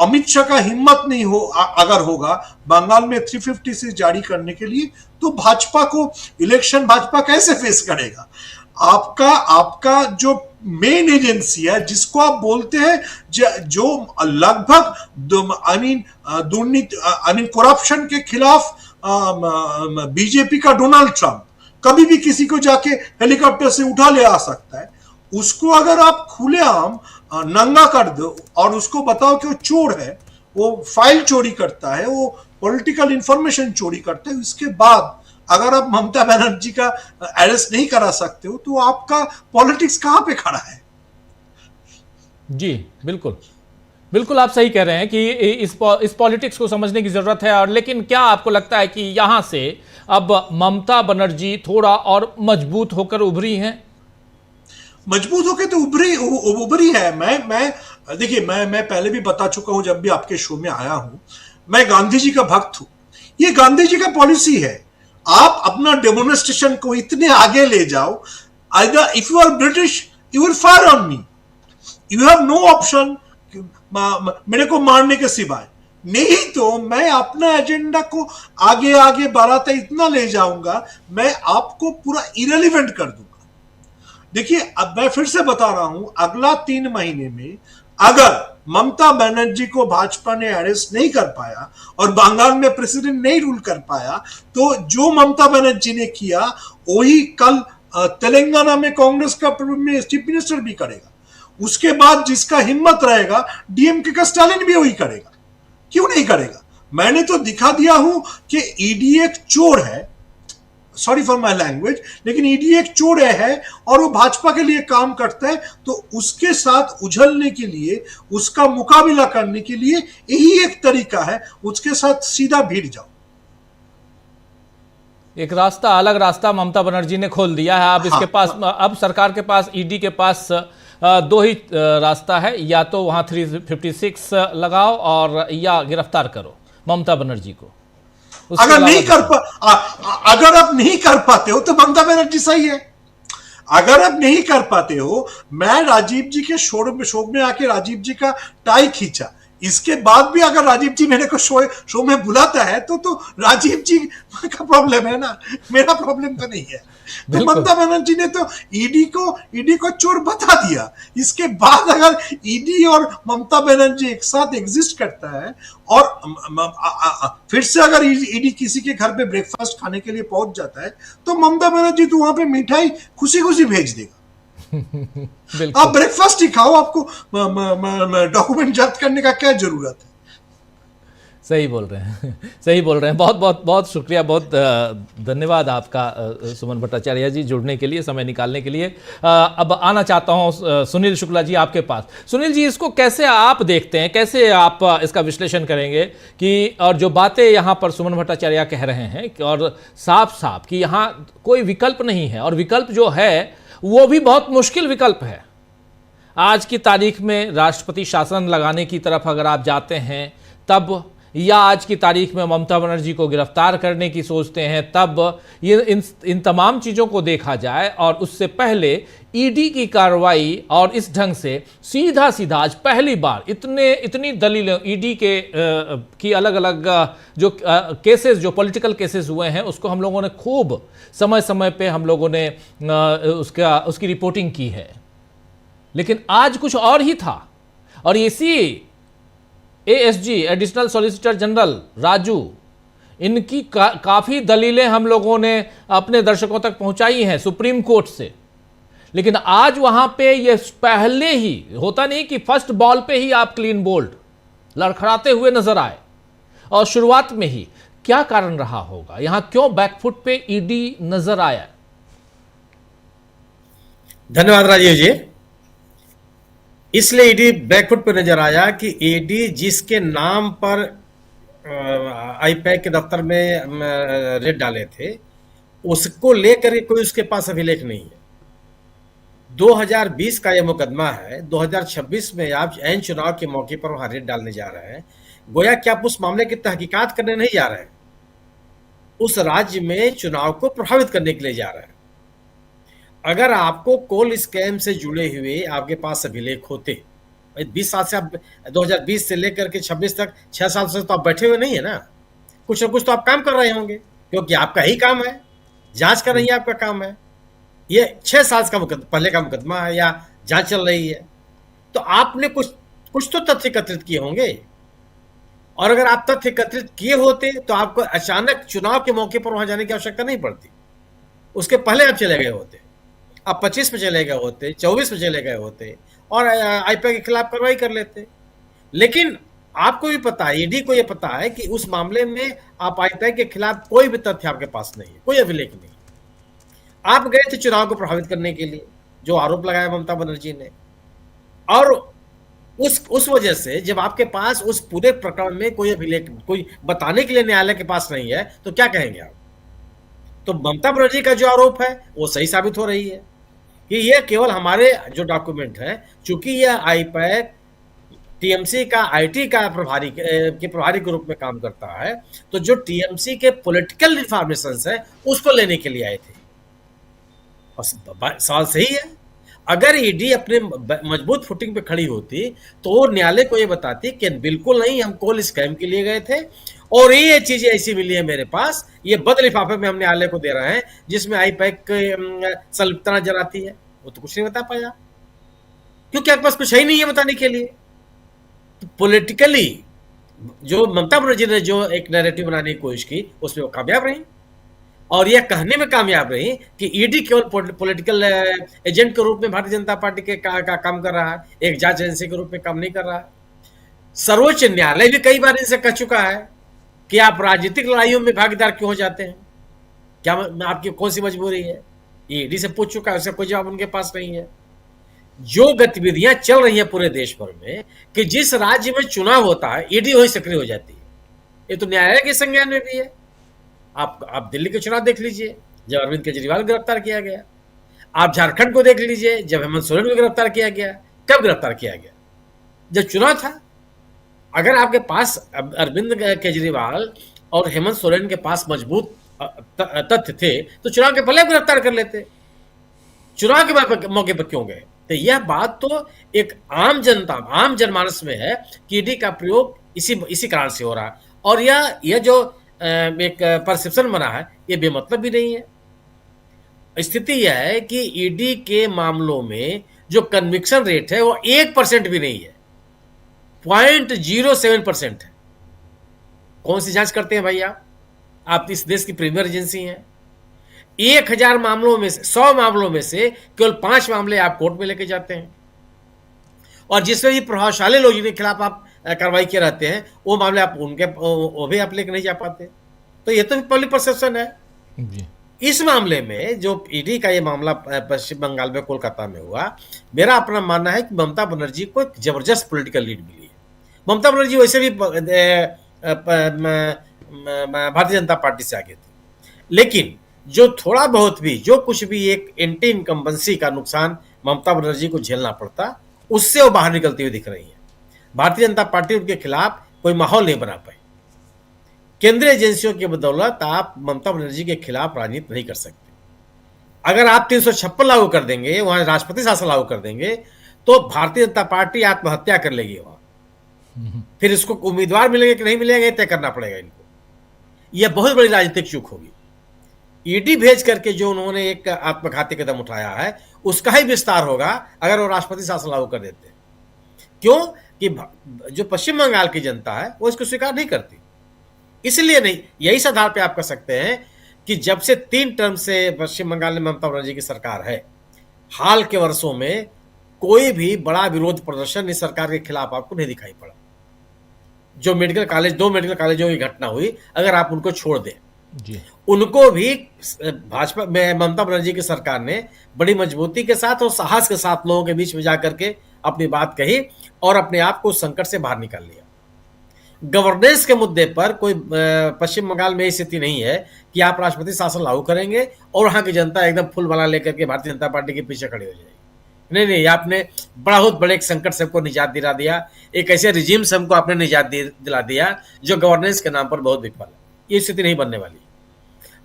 अमित शाह का हिम्मत नहीं हो अगर होगा बंगाल में 356 जारी करने के लिए, तो भाजपा को इलेक्शन भाजपा कैसे फेस करेगा? आपका जो मेन एजेंसी है जिसको आप बोलते हैं, जो लगभग दुर्नीति करप्शन के खिलाफ बीजेपी का डोनाल्ड ट्रंप कभी भी किसी को जाके हेलीकॉप्टर से उठा ले आ सकता है, उसको अगर आप खुलेआम नंगा कर दो और उसको बताओ कि वो चोर है, वो फाइल चोरी करता है, वो पॉलिटिकल इंफॉर्मेशन चोरी करता है, इसके बाद अगर आप ममता बनर्जी का अरेस्ट नहीं करा सकते हो तो आपका पॉलिटिक्स कहां पे खड़ा है? जी बिल्कुल बिल्कुल, आप सही कह रहे हैं कि इस पॉलिटिक्स को समझने की जरूरत है। और लेकिन क्या आपको लगता है कि यहां से अब ममता बनर्जी थोड़ा और मजबूत होकर उभरी हैं? मजबूत होकर तो उभरी है। मैं देखिए, मैं पहले भी बता चुका हूं, जब भी आपके शो में आया हूं, मैं गांधी जी का भक्त हूं। ये गांधी जी का पॉलिसी है। आप अपना डेमोन्स्ट्रेशन को इतने आगे ले जाओ, either if you are British you will fire on me, you have no option मेरे को मारने के सिवाय, नहीं तो मैं अपना एजेंडा को आगे आगे बढ़ाता इतना ले जाऊंगा, मैं आपको पूरा इरेलीवेंट कर दूंगा। देखिए, अब मैं फिर से बता रहा हूं, अगला 3 महीने में अगर ममता बनर्जी को भाजपा ने अरेस्ट नहीं कर पाया और बंगाल में प्रेसिडेंट नहीं रूल कर पाया, तो जो ममता बनर्जी ने किया वही कल तेलंगाना में कांग्रेस का चीफ मिनिस्टर भी करेगा। उसके बाद जिसका हिम्मत रहेगा, डीएमके का स्टालिन भी वही करेगा। क्यों नहीं करेगा? मैंने तो दिखा दिया हूं कि ईडी एक चोर है, सॉरी फॉर माय लैंग्वेज, लेकिन ईडी एक चोर है और वो भाजपा के लिए काम करता है, तो उसके साथ उछलने के लिए, उसका मुकाबला करने के लिए यही एक तरीका है, उसके साथ सीधा भिड़ जाओ। एक रास्ता, अलग रास्ता ममता बनर्जी ने खोल दिया है। अब इसके पास, अब सरकार के पास, ईडी के पास 2 ही रास्ता है, या तो वहां 356 लगाओ और या गिरफ्तार करो ममता बनर्जी को। अगर आप नहीं कर पाते हो तो ममता बनर्जी सही है। अगर आप नहीं कर पाते हो, मैं राजीव जी के शो में आके राजीव जी का टाई खींचा, इसके बाद भी अगर राजीव जी मेरे को शो में बुलाता है तो राजीव जी का प्रॉब्लम है ना, मेरा प्रॉब्लम तो नहीं है। तो ममता बनर्जी ने तो ईडी को चोर बता दिया। इसके बाद अगर ईडी और ममता बनर्जी एक साथ एग्जिस्ट करता है और फिर से अगर ईडी किसी के घर पे ब्रेकफास्ट खाने के लिए पहुंच जाता है, तो ममता बनर्जी तो वहां पे मिठाई खुशी खुशी भेज देगा। आप ब्रेकफास्ट ही खाओ, आपको डॉक्यूमेंट जब्त करने का क्या जरूरत है? सही बोल रहे हैं, सही बोल रहे हैं। बहुत बहुत बहुत शुक्रिया, बहुत धन्यवाद आपका सुमन भट्टाचार्य जी, जुड़ने के लिए, समय निकालने के लिए। अब आना चाहता हूं सुनील शुक्ला जी आपके पास। सुनील जी, इसको कैसे आप देखते हैं, कैसे आप इसका विश्लेषण करेंगे कि, और जो बातें यहाँ पर सुमन भट्टाचार्य कह रहे हैं और साफ साफ कि यहाँ कोई विकल्प नहीं है, और विकल्प जो है वो भी बहुत मुश्किल विकल्प है। आज की तारीख में राष्ट्रपति शासन लगाने की तरफ अगर आप जाते हैं, तब या आज की तारीख में ममता बनर्जी को गिरफ्तार करने की सोचते हैं, तब ये इन तमाम चीज़ों को देखा जाए और उससे पहले ईडी की कार्रवाई और इस ढंग से सीधा सीधा आज पहली बार इतनी दलीलें ईडी के की अलग अलग जो केसेस, जो पॉलिटिकल केसेस हुए हैं, उसको हम लोगों ने खूब समय समय पे हम लोगों ने उसकी रिपोर्टिंग की है। लेकिन आज कुछ और ही था और इसी ASG, additional solicitor general Raju, इनकी काफ़ी दलीलें हम लोगों ने अपने दर्शकों तक पहुंचाई हैं सुप्रीम कोर्ट से। लेकिन आज वहां पे ये पहले ही होता नहीं कि फर्स्ट बॉल पे ही आप क्लीन बोल्ड लड़खड़ाते हुए नजर आए और शुरुआत में ही। क्या कारण रहा होगा, यहां क्यों बैकफुट पे ईडी नजर आया? धन्यवाद राजीव जी। इसलिए ईडी बैकफुट पे नजर आया कि ईडी जिसके नाम पर आईपैक के दफ्तर में रेड डाले थे, उसको लेकर कोई उसके पास अभिलेख नहीं है। 2020 का यह मुकदमा है, 2026 में आप ऐन चुनाव के मौके पर वहां रेड डालने जा रहे हैं। गोया कि आप उस मामले की तहकीकात करने नहीं जा रहे हैं, उस राज्य में चुनाव को प्रभावित करने के लिए जा रहे हैं। अगर आपको कोल स्कैम से जुड़े हुए आपके पास अभिलेख होते, 20 साल से आप 2020 से लेकर के 26 तक 6 साल से तो आप बैठे हुए नहीं है ना, कुछ ना कुछ तो आप काम कर रहे होंगे, क्योंकि आपका ही काम है, जांच कर रही है, आपका काम है। ये 6 साल का पहले का मुकदमा है या जांच चल रही है, तो आपने कुछ तो तथ्य एकत्रित किए होंगे। और अगर आप तथ्य एकत्रित किए होते तो आपको अचानक चुनाव के मौके पर वहां जाने की आवश्यकता नहीं पड़ती, उसके पहले आप चले गए होते। आप 25 में चले गए होते, 24 में चले गए होते और आईपैक के खिलाफ कार्रवाई कर लेते। लेकिन आपको भी पता है, ईडी को यह पता है कि उस मामले में आप आईपैक के खिलाफ कोई भी तथ्य आपके पास नहीं है, कोई अभिलेख नहीं। आप गए थे चुनाव को प्रभावित करने के लिए, जो आरोप लगाया ममता बनर्जी ने, और उस वजह से जब आपके पास उस पूरे प्रकरण में कोई अभिलेख, कोई बताने के लिए न्यायालय के पास नहीं है, तो क्या कहेंगे आप? तो ममता बनर्जी का जो आरोप है वो सही साबित हो रही है कि यह केवल हमारे जो डॉक्यूमेंट है, चूंकि यह आईपैक टीएमसी का आईटी का प्रभारी के रूप में काम करता है, तो जो टीएमसी के पॉलिटिकल इंफॉर्मेशन है उसको लेने के लिए आए थे। और सवाल सही है, अगर ईडी अपने मजबूत फुटिंग पे खड़ी होती तो वो न्यायालय को ये बताती कि बिल्कुल नहीं, हम कोल स्कैम के लिए गए थे और ये चीजें ऐसी मिली है मेरे पास, ये बद लिफाफे में हम न्यायालय को दे रहे हैं जिसमें आईपैक संलिप्तता नजर आती है। वो तो कुछ नहीं बता पाया क्योंकि आपके पास कुछ ही नहीं है बताने के लिए। तो पॉलिटिकली जो ममता बनर्जी ने जो एक नैरेटिव बनाने की कोशिश की, उसमें वो कामयाब रही और यह कहने में कामयाब रही कि ईडी केवल पॉलिटिकल एजेंट के रूप में भारतीय जनता पार्टी के का काम कर रहा है, एक जांच एजेंसी के रूप में काम नहीं कर रहा है। सर्वोच्च न्यायालय भी कई बार इनसे कह चुका है कि आप राजनीतिक लड़ाइयों में भागीदार क्यों हो जाते हैं, क्या आपकी कौन सी मजबूरी है? ईडी से पूछ चुका है, उसका कोई जवाब उनके पास नहीं है। जो गतिविधियां चल रही हैं पूरे देश भर में कि जिस राज्य में चुनाव होता है ईडी वही सक्रिय हो जाती है, ये तो न्यायालय के संज्ञान में भी है। आप दिल्ली के चुनाव देख लीजिए, जब अरविंद केजरीवाल गिरफ्तार किया गया। आप झारखंड को देख लीजिए, जब हेमंत सोरेन को गिरफ्तार किया गया। कब गिरफ्तार किया गया? जब चुनाव था। अगर आपके पास अरविंद केजरीवाल और हेमंत सोरेन के पास मजबूत तथ्य थे तो चुनाव के पहले गिरफ्तार कर लेते, चुनाव के मौके पर क्यों गए? तो यह बात तो एक आम जनमानस में है कि ईडी का प्रयोग इसी कारण से हो रहा है। और यह जो एक परसेप्शन बना है, ये बेमतलब भी नहीं है। स्थिति यह है कि ईडी के मामलों में जो कन्विक्शन रेट है वो 1% भी नहीं है, 0.07% है। कौन सी जांच करते हैं भाई आप इस देश की प्रीमियर एजेंसी हैं। 1000 मामलों में से 100 मामलों में से केवल 5 मामले आप कोर्ट में लेके जाते हैं, और जिसमें भी प्रभावशाली लोगों के खिलाफ आप कार्रवाई किए रहते हैं वो मामले आप वो भी आप लेकर नहीं जा पाते। तो ये तो पब्लिक परसेप्शन है जी। इस मामले में जो ईडी का ये मामला पश्चिम बंगाल में कोलकाता में हुआ, मेरा अपना मानना है कि ममता बनर्जी को एक जबरदस्त पॉलिटिकल लीड मिली है। ममता बनर्जी वैसे भी भारतीय जनता पार्टी से आगे थी, लेकिन जो थोड़ा बहुत भी जो कुछ भी एक एंटी इनकम्बेंसी का नुकसान ममता बनर्जी को झेलना पड़ता, उससे वो बाहर निकलती हुई दिख रही है। भारतीय जनता पार्टी उनके खिलाफ कोई माहौल नहीं बना पाई। केंद्रीय एजेंसियों की बदौलत आप ममता बनर्जी के खिलाफ राजनीति नहीं कर सकते। अगर आप 356 लागू कर देंगे, वहां राष्ट्रपति शासन लागू कर देंगे, तो भारतीय जनता पार्टी आत्महत्या कर लेगी वहां। फिर इसको उम्मीदवार मिलेंगे कि नहीं मिलेंगे तय करना पड़ेगा इनको। यह बहुत बड़ी राजनीतिक चूक होगी। ईडी भेज करके जो उन्होंने एक आत्मघाती कदम उठाया है, उसका ही विस्तार होगा अगर वो राष्ट्रपति शासन लागू कर देते हैं। क्यों कि जो पश्चिम बंगाल की जनता है वो इसको स्वीकार नहीं करती, इसलिए नहीं। यही इस आधार पे आप कह सकते हैं कि जब से 3 टर्म से पश्चिम बंगाल में ममता बनर्जी की सरकार है, हाल के वर्षों में कोई भी बड़ा विरोध प्रदर्शन इस सरकार के खिलाफ आपको नहीं दिखाई पड़ा। जो मेडिकल कॉलेज, 2 मेडिकल कॉलेजों की घटना हुई, अगर आप उनको छोड़ दें, जी, उनको भी भाजपा में ममता बनर्जी की सरकार ने बड़ी मजबूती के साथ और साहस के साथ लोगों के बीच में जाकर के अपनी बात कही और अपने आप को उस संकट से बाहर निकाल लिया। गवर्नेंस के मुद्दे पर कोई पश्चिम बंगाल में स्थिति नहीं है कि आप राष्ट्रपति शासन लागू करेंगे और वहां की जनता एकदम फुल माला लेकर के भारतीय जनता पार्टी के पीछे खड़ी हो जाएगी। नहीं, आपने बहुत बड़े एक संकट से हमको निजात दिला दिया, एक ऐसे रिजीम से हमको आपने निजात दिला दिया जो गवर्नेंस के नाम पर बहुत विफल है। ये स्थिति नहीं बनने वाली।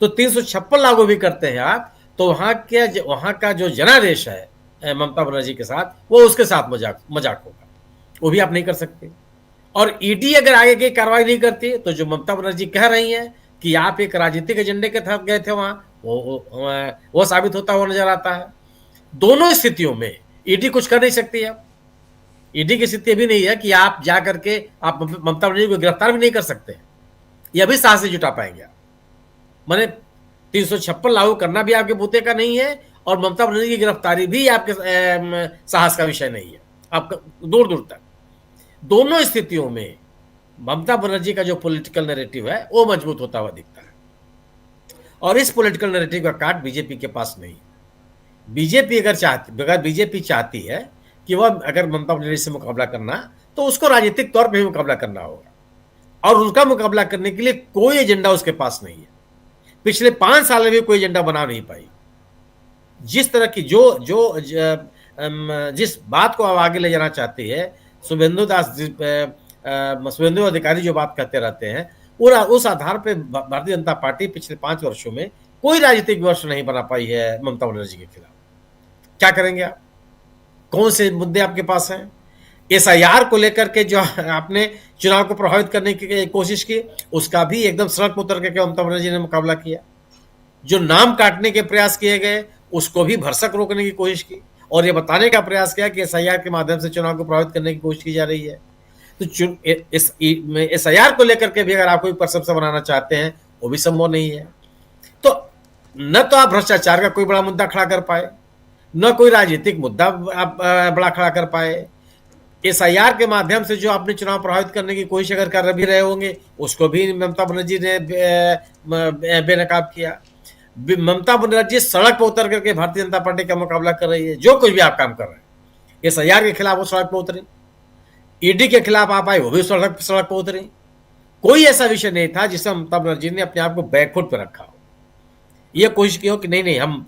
तो 356 लागू भी करते हैं आप, तो वहां का जो जनादेश है ममता बनर्जी के साथ, वो उसके साथ मजाक होगा, वो भी आप नहीं कर सकते। और ईडी अगर आगे की कार्रवाई नहीं करती, तो जो ममता बनर्जी कह रही हैं कि आप एक राजनीतिक एजेंडे के तहत गए थे वहां, वो साबित होता हुआ नजर आता है। दोनों स्थितियों में ईडी कुछ कर नहीं सकती है। ईडी की स्थिति भी नहीं है कि आप जा करके आप ममता बनर्जी को गिरफ्तार भी नहीं कर सकते, यह भी साहस से जुटा पाएंगे आप। माने 356 लागू करना भी आपके बूते का नहीं है और ममता बनर्जी की गिरफ्तारी भी आपके साहस का विषय नहीं है, आपका दूर दूर तक। दोनों स्थितियों में ममता बनर्जी का जो पॉलिटिकल नैरेटिव है वो मजबूत होता हुआ दिखता है, और इस पॉलिटिकल नैरेटिव का काट बीजेपी के पास नहीं। बीजेपी चाहती है कि वह अगर ममता बनर्जी से मुकाबला करना, तो उसको राजनीतिक तौर पर भी मुकाबला करना होगा, और उनका मुकाबला करने के लिए कोई एजेंडा उसके पास नहीं है। पिछले 5 साल में भी कोई एजेंडा बना नहीं पाई। जिस तरह की जिस बात को आप आगे ले जाना चाहती है, शुभेंदु अधिकारी जो बात कहते रहते हैं, उस आधार पे भारतीय जनता पार्टी पिछले 5 वर्षों में कोई राजनीतिक विमर्श नहीं बना पाई है ममता बनर्जी के खिलाफ। क्या करेंगे आप? कौन से मुद्दे आपके पास हैं? एसआईआर को लेकर के जो आपने चुनाव को प्रभावित करने की कोशिश की, उसका भी एकदम सड़क पर उतर के ममता बनर्जी ने मुकाबला किया। जो नाम काटने के प्रयास किए गए, उसको भी भरसक रोकने की कोशिश की, और ये बताने का प्रयास किया कि एसआईआर के माध्यम से चुनाव को प्रभावित करने की कोशिश की जा रही है। तो एसआईआर को लेकर के भी अगर आप कोई परसेप्शन बनाना चाहते हैं, वो भी संभव नहीं है। तो न तो आप भ्रष्टाचार का कोई बड़ा मुद्दा खड़ा कर पाए, न कोई राजनीतिक मुद्दा आप बड़ा खड़ा कर पाए। एसआईआर के माध्यम से जो आपने चुनाव प्रभावित करने की कोशिश अगर कर भी रहे होंगे, उसको भी ममता बनर्जी ने बेनकाब किया। ममता बनर्जी सड़क पर उतर करके भारतीय जनता पार्टी का मुकाबला कर रही है। जो कुछ भी आप काम कर रहे हैं, एसआईआर के खिलाफ वो सड़क पर उतरी, ईडी के खिलाफ आप आए, वो भी सड़क पर उतरी। कोई ऐसा विषय नहीं था जिससे ममता बनर्जी ने अपने आप को बैकफुट पर रखा हो, ये कोशिश की हो कि नहीं हम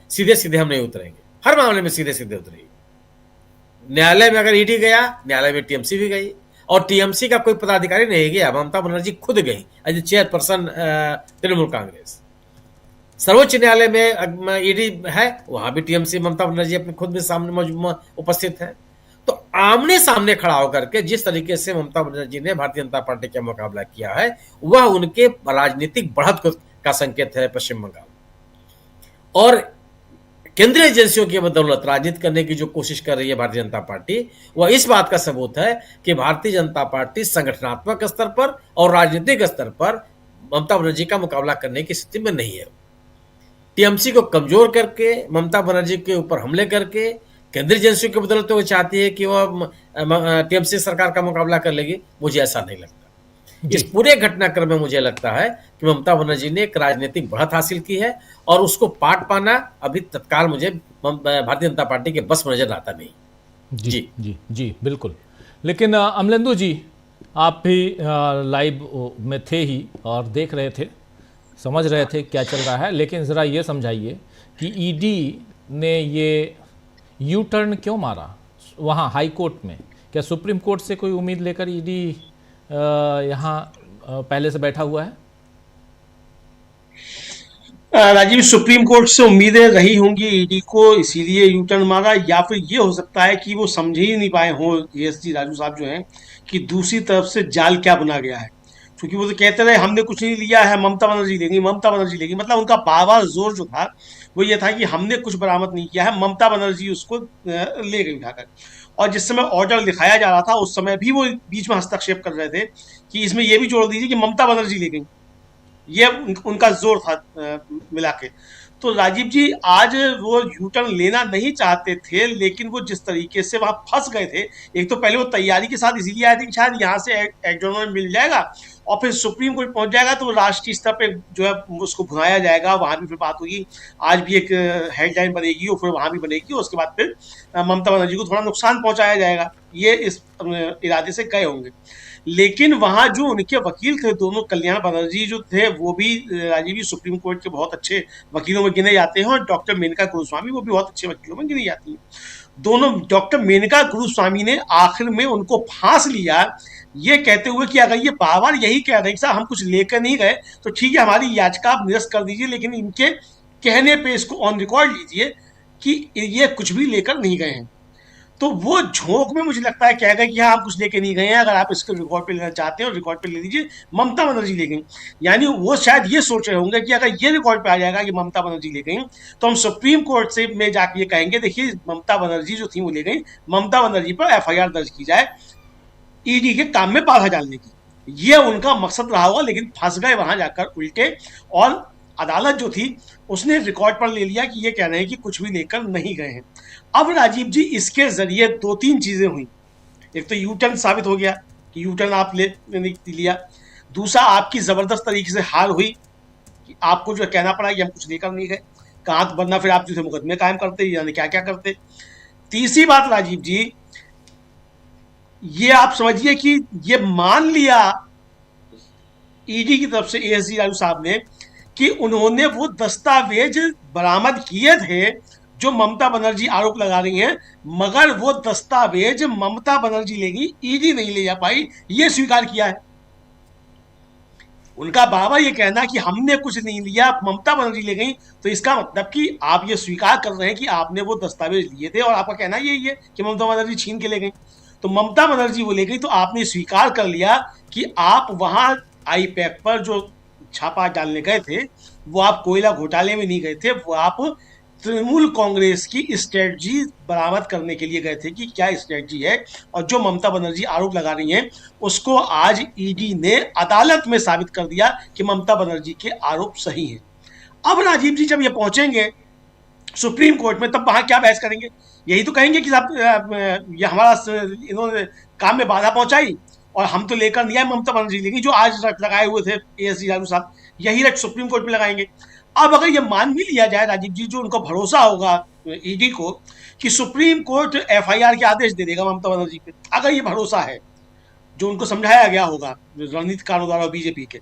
सीधे सीधे हम नहीं उतरेंगे। हर मामले में सीधे सीधे उतरेंगे। न्यायालय में अगर ईडी गया, न्यायालय में टीएमसी भी गई, और टीएमसी का कोई पदाधिकारी नहीं गया, ममता बनर्जी खुद गई एज चेयरपर्सन तृणमूल कांग्रेस। सर्वोच्च न्यायालय में ईडी है, वहां भी टीएमसी ममता बनर्जी अपने खुद में सामने उपस्थित है। तो आमने सामने खड़ा होकर के जिस तरीके से ममता बनर्जी ने भारतीय जनता पार्टी का मुकाबला किया है, वह उनके राजनीतिक बढ़त का संकेत है पश्चिम बंगाल। और केंद्रीय एजेंसियों की बदौलत राजनीति करने की जो कोशिश कर रही है भारतीय जनता पार्टी, वह इस बात का सबूत है कि भारतीय जनता पार्टी संगठनात्मक स्तर पर और राजनीतिक स्तर पर ममता बनर्जी का मुकाबला करने की स्थिति में नहीं है। टीएमसी को कमजोर करके, ममता बनर्जी के ऊपर हमले करके, केंद्रीय एजेंसियों की बदौलत वो चाहती है कि वह टीएमसी सरकार का मुकाबला कर लेगी। मुझे ऐसा नहीं लगता। इस पूरे घटनाक्रम में मुझे लगता है कि ममता बनर्जी ने एक राजनीतिक बढ़त हासिल की है, और उसको पाट पाना अभी तत्काल मुझे भारतीय जनता पार्टी के बस में नजर आता नहीं। जी जी जी बिल्कुल। लेकिन अमलेंदु जी, आप भी लाइव में थे ही और देख रहे थे, समझ रहे थे क्या चल रहा है, लेकिन ज़रा ये समझाइए कि ईडी ने ये यू टर्न क्यों मारा वहाँ हाई कोर्ट में? क्या सुप्रीम कोर्ट से कोई उम्मीद लेकर ईडी यहाँ पहले से बैठा हुआ है? राजीव, सुप्रीम कोर्ट से उम्मीदें रही होंगी ईडी को, इसीलिए यू टर्न मारा, या फिर ये हो सकता है कि वो समझ ही नहीं पाए हों एएसजी राजू साहब जो हैं कि दूसरी तरफ से जाल क्या बना गया है। क्योंकि वो तो कहते रहे हमने कुछ नहीं लिया है, ममता बनर्जी लेगी, ममता बनर्जी लेगी। मतलब उनका बार बार जोर जो था वो ये था कि हमने कुछ बरामद नहीं किया है, ममता बनर्जी उसको ले गई उठाकर। और जिस समय ऑर्डर दिखाया जा रहा था उस समय भी वो बीच में हस्तक्षेप कर रहे थे कि इसमें ये भी जोड़ दीजिए कि ममता बनर्जी ले गई। ये उनका जोर था मिला के। तो राजीव जी आज वो यू टर्न लेना नहीं चाहते थे, लेकिन वो जिस तरीके से वहां फंस गए थे, एक तो पहले वो तैयारी के साथ इसीलिए आए थे कि शायद यहाँ से एग्जॉर्नमेंट मिल जाएगा और फिर सुप्रीम कोर्ट पहुंच जाएगा तो राष्ट्रीय स्तर पे जो है उसको भुनाया जाएगा, वहां भी फिर बात होगी। आज भी एक हेडलाइन बनेगी और फिर वहां भी बनेगी, उसके बाद फिर ममता बनर्जी को थोड़ा नुकसान पहुंचाया जाएगा, ये इस इरादे से गए होंगे। लेकिन वहां जो उनके वकील थे दोनों, कल्याण बनर्जी जो थे वो भी राजीव जी सुप्रीम कोर्ट के बहुत अच्छे वकीलों में गिने जाते हैं, और डॉक्टर मेनका गुरुस्वामी वो भी बहुत अच्छे वकीलों में गिनी जाती हैं। दोनों, डॉक्टर मेनका गुरुस्वामी ने आखिर में उनको फांस लिया ये कहते हुए कि अगर ये बार बार यही कह रहे हैं कि साहब हम कुछ लेकर नहीं गए तो ठीक है, हमारी याचिका आप निरस्त कर दीजिए, लेकिन इनके कहने पे इसको ऑन रिकॉर्ड लीजिए कि ये कुछ भी लेकर नहीं गए हैं। तो वो झोंक में मुझे लगता है कहेगा कि हाँ आप कुछ लेके नहीं गए हैं, अगर आप इसको रिकॉर्ड पे लेना चाहते हैं और रिकॉर्ड पे ले लीजिए, ममता बनर्जी ले गई। यानी वो शायद ये सोच रहे होंगे कि अगर ये रिकॉर्ड पे आ जाएगा कि ममता बनर्जी ले गई तो हम सुप्रीम कोर्ट से में जाके ये कहेंगे देखिए ममता बनर्जी जो थी वो ले गई, ममता बनर्जी पर एफआईआर दर्ज की जाए ईडी के काम में बाधा डालने की। ये उनका मकसद रहा होगा, लेकिन फंस गए वहां जाकर उल्टे, और अदालत जो थी उसने रिकॉर्ड पर ले लिया कि ये कह रहे हैं कि कुछ भी लेकर नहीं गए हैं। अब राजीव जी इसके जरिए दो तीन चीजें हुई। एक तो यू टर्न साबित हो गया कि यू टर्न आप ले लिया। दूसरा, आपकी जबरदस्त तरीके से हार हुई कि आपको जो कहना पड़ा कि हम कुछ लेकर नहीं गए, कहाँ वरना फिर आप जो थे मुकदमे कायम करते, यानी क्या क्या करते। तीसरी बात राजीव जी, ये आप समझिए कि ये मान लिया ईडी की तरफ से एएसजी राजू साहब ने कि उन्होंने वो दस्तावेज बरामद किए थे जो ममता बनर्जी आरोप लगा रही हैं, मगर वो दस्तावेज ममता बनर्जी लेगी, ईडी नहीं ले जा पाई, ये स्वीकार किया है। उनका बाबा ये कहना कि हमने कुछ नहीं लिया, ममता बनर्जी ले गई, तो इसका मतलब कि आप ये स्वीकार कर रहे हैं कि आपने वो दस्तावेज लिए थे, और आपका कहना यही है कि ममता बनर्जी छीन के ले गई। तो ममता बनर्जी वो ले गई तो आपने स्वीकार कर लिया कि आप वहां आईपैक पर जो छापा डालने गए थे वो आप कोयला घोटाले में नहीं गए थे, वो आप तृणमूल कांग्रेस की स्ट्रेटजी बरामद करने के लिए गए थे कि क्या स्ट्रेटजी है, और जो ममता बनर्जी आरोप लगा रही हैं उसको आज ईडी ने अदालत में साबित कर दिया कि ममता बनर्जी के आरोप सही हैं। अब राजीव जी जब ये पहुंचेंगे सुप्रीम कोर्ट में तब वहां क्या बहस करेंगे? यही तो कहेंगे कि साहब ये हमारा इन्होंने काम में बाधा पहुंचाई और हम तो लेकर नहीं आए, ममता बनर्जी लेगी, जो आज लगाए हुए थे एएसजी राजू साहब, यही रट सुप्रीम कोर्ट में लगाएंगे। अब अगर ये मान भी लिया जाए राजीव जी, जो उनको भरोसा होगा ईडी को कि सुप्रीम कोर्ट एफआईआर के आदेश दे देगा ममता बनर्जी पे, अगर ये भरोसा है जो उनको समझाया गया होगा रणनीतिकारों द्वारा बीजेपी के,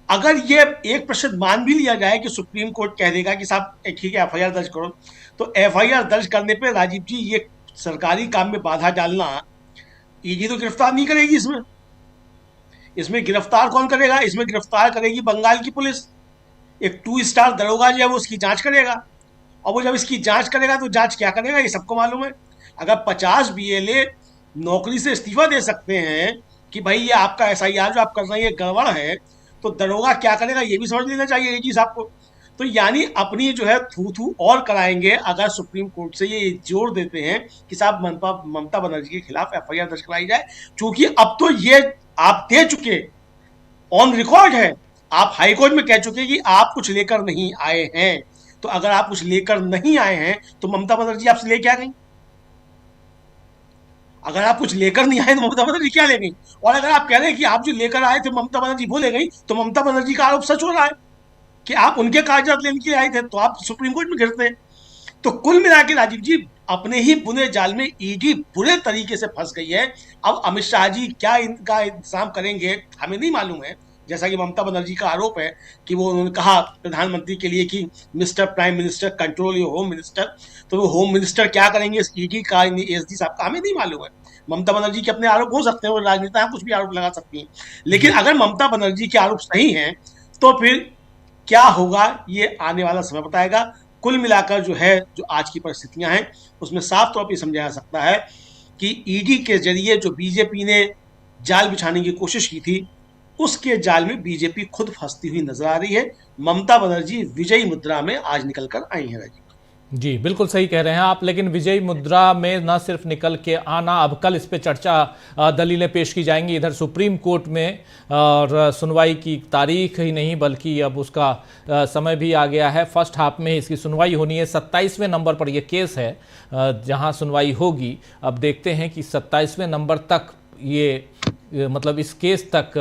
अगर ये एक प्रतिशत मान भी लिया जाए कि सुप्रीम कोर्ट कह देगा कि साहब ठीक है एफआईआर दर्ज करो, तो एफआईआर दर्ज करने पे राजीव जी ये सरकारी काम में बाधा डालना ईडी तो गिरफ्तार नहीं करेगी। इसमें गिरफ्तार कौन करेगा? इसमें गिरफ्तार करेगी बंगाल की पुलिस। एक 2 स्टार दरोगा जो है वो उसकी जांच करेगा, और वो जब इसकी जांच करेगा तो जांच क्या करेगा ये सबको मालूम है। अगर 50 बीएलए नौकरी से इस्तीफा दे सकते हैं कि भाई ये आपका एसआईआर जो आप कर रहे हैं ये गड़बड़ है, तो दरोगा क्या करेगा ये भी समझ लेना चाहिए एजी साहब को। तो यानी अपनी जो है थू और कराएंगे अगर सुप्रीम कोर्ट से ये जोर देते हैं कि साहब ममता बनर्जी के खिलाफ एफआईआर दर्ज कराई जाए, क्योंकि अब तो ये आप दे चुके, ऑन रिकॉर्ड है, आप हाईकोर्ट में कह चुके कि आप कुछ लेकर नहीं आए हैं। तो अगर आप कुछ लेकर नहीं आए हैं तो ममता बनर्जी आपसे लेके आ गई। अगर आप कुछ लेकर नहीं आए तो ममता बनर्जी क्या ले गई? और अगर आप कह रहे हैं कि आप जो लेकर आए थे ममता बनर्जी वो ले गई, तो ममता बनर्जी का आरोप सच हो रहा है कि आप उनके कागजात लेने के लिए आए थे, तो आप सुप्रीम कोर्ट में गिरते हैं। तो कुल मिला के राजीव जी अपने ही बुने जाल में ईडी बुरे तरीके से फंस गई है। अब अमित शाह जी क्या इनका इंतजाम करेंगे हमें नहीं मालूम है, जैसा कि ममता बनर्जी का आरोप है कि वो उन्होंने कहा प्रधानमंत्री के लिए कि mister prime minister control your home minister, तो वो होम मिनिस्टर क्या करेंगे ईडी का, एसडी साहब का, हमें नहीं मालूम है। ममता बनर्जी के अपने आरोप हो सकते हैं, वो राजनेता है, कुछ भी आरोप लगा सकती हैं, लेकिन अगर ममता बनर्जी के आरोप सही हैं तो फिर क्या होगा ये आने वाला समय बताएगा। कुल मिलाकर जो है, जो आज की परिस्थितियां हैं उसमें साफ तौर पर समझा जा सकता है कि ईडी के जरिए जो बीजेपी ने जाल बिछाने की कोशिश की थी, उसके जाल में बीजेपी खुद फंसती हुई नजर आ रही है। ममता बनर्जी विजयी मुद्रा में आज निकलकर आई है। राजीव जी बिल्कुल सही कह रहे हैं आप, लेकिन विजयी मुद्रा में न सिर्फ निकल के आना, अब कल इस पे चर्चा दलीलें पेश की जाएंगी इधर सुप्रीम कोर्ट में, और सुनवाई की तारीख ही नहीं बल्कि अब उसका समय भी आ गया है। फर्स्ट हाफ में इसकी सुनवाई होनी है, 27वें नंबर पर यह केस है जहां सुनवाई होगी। अब देखते हैं कि 27वें नंबर तक ये मतलब इस केस तक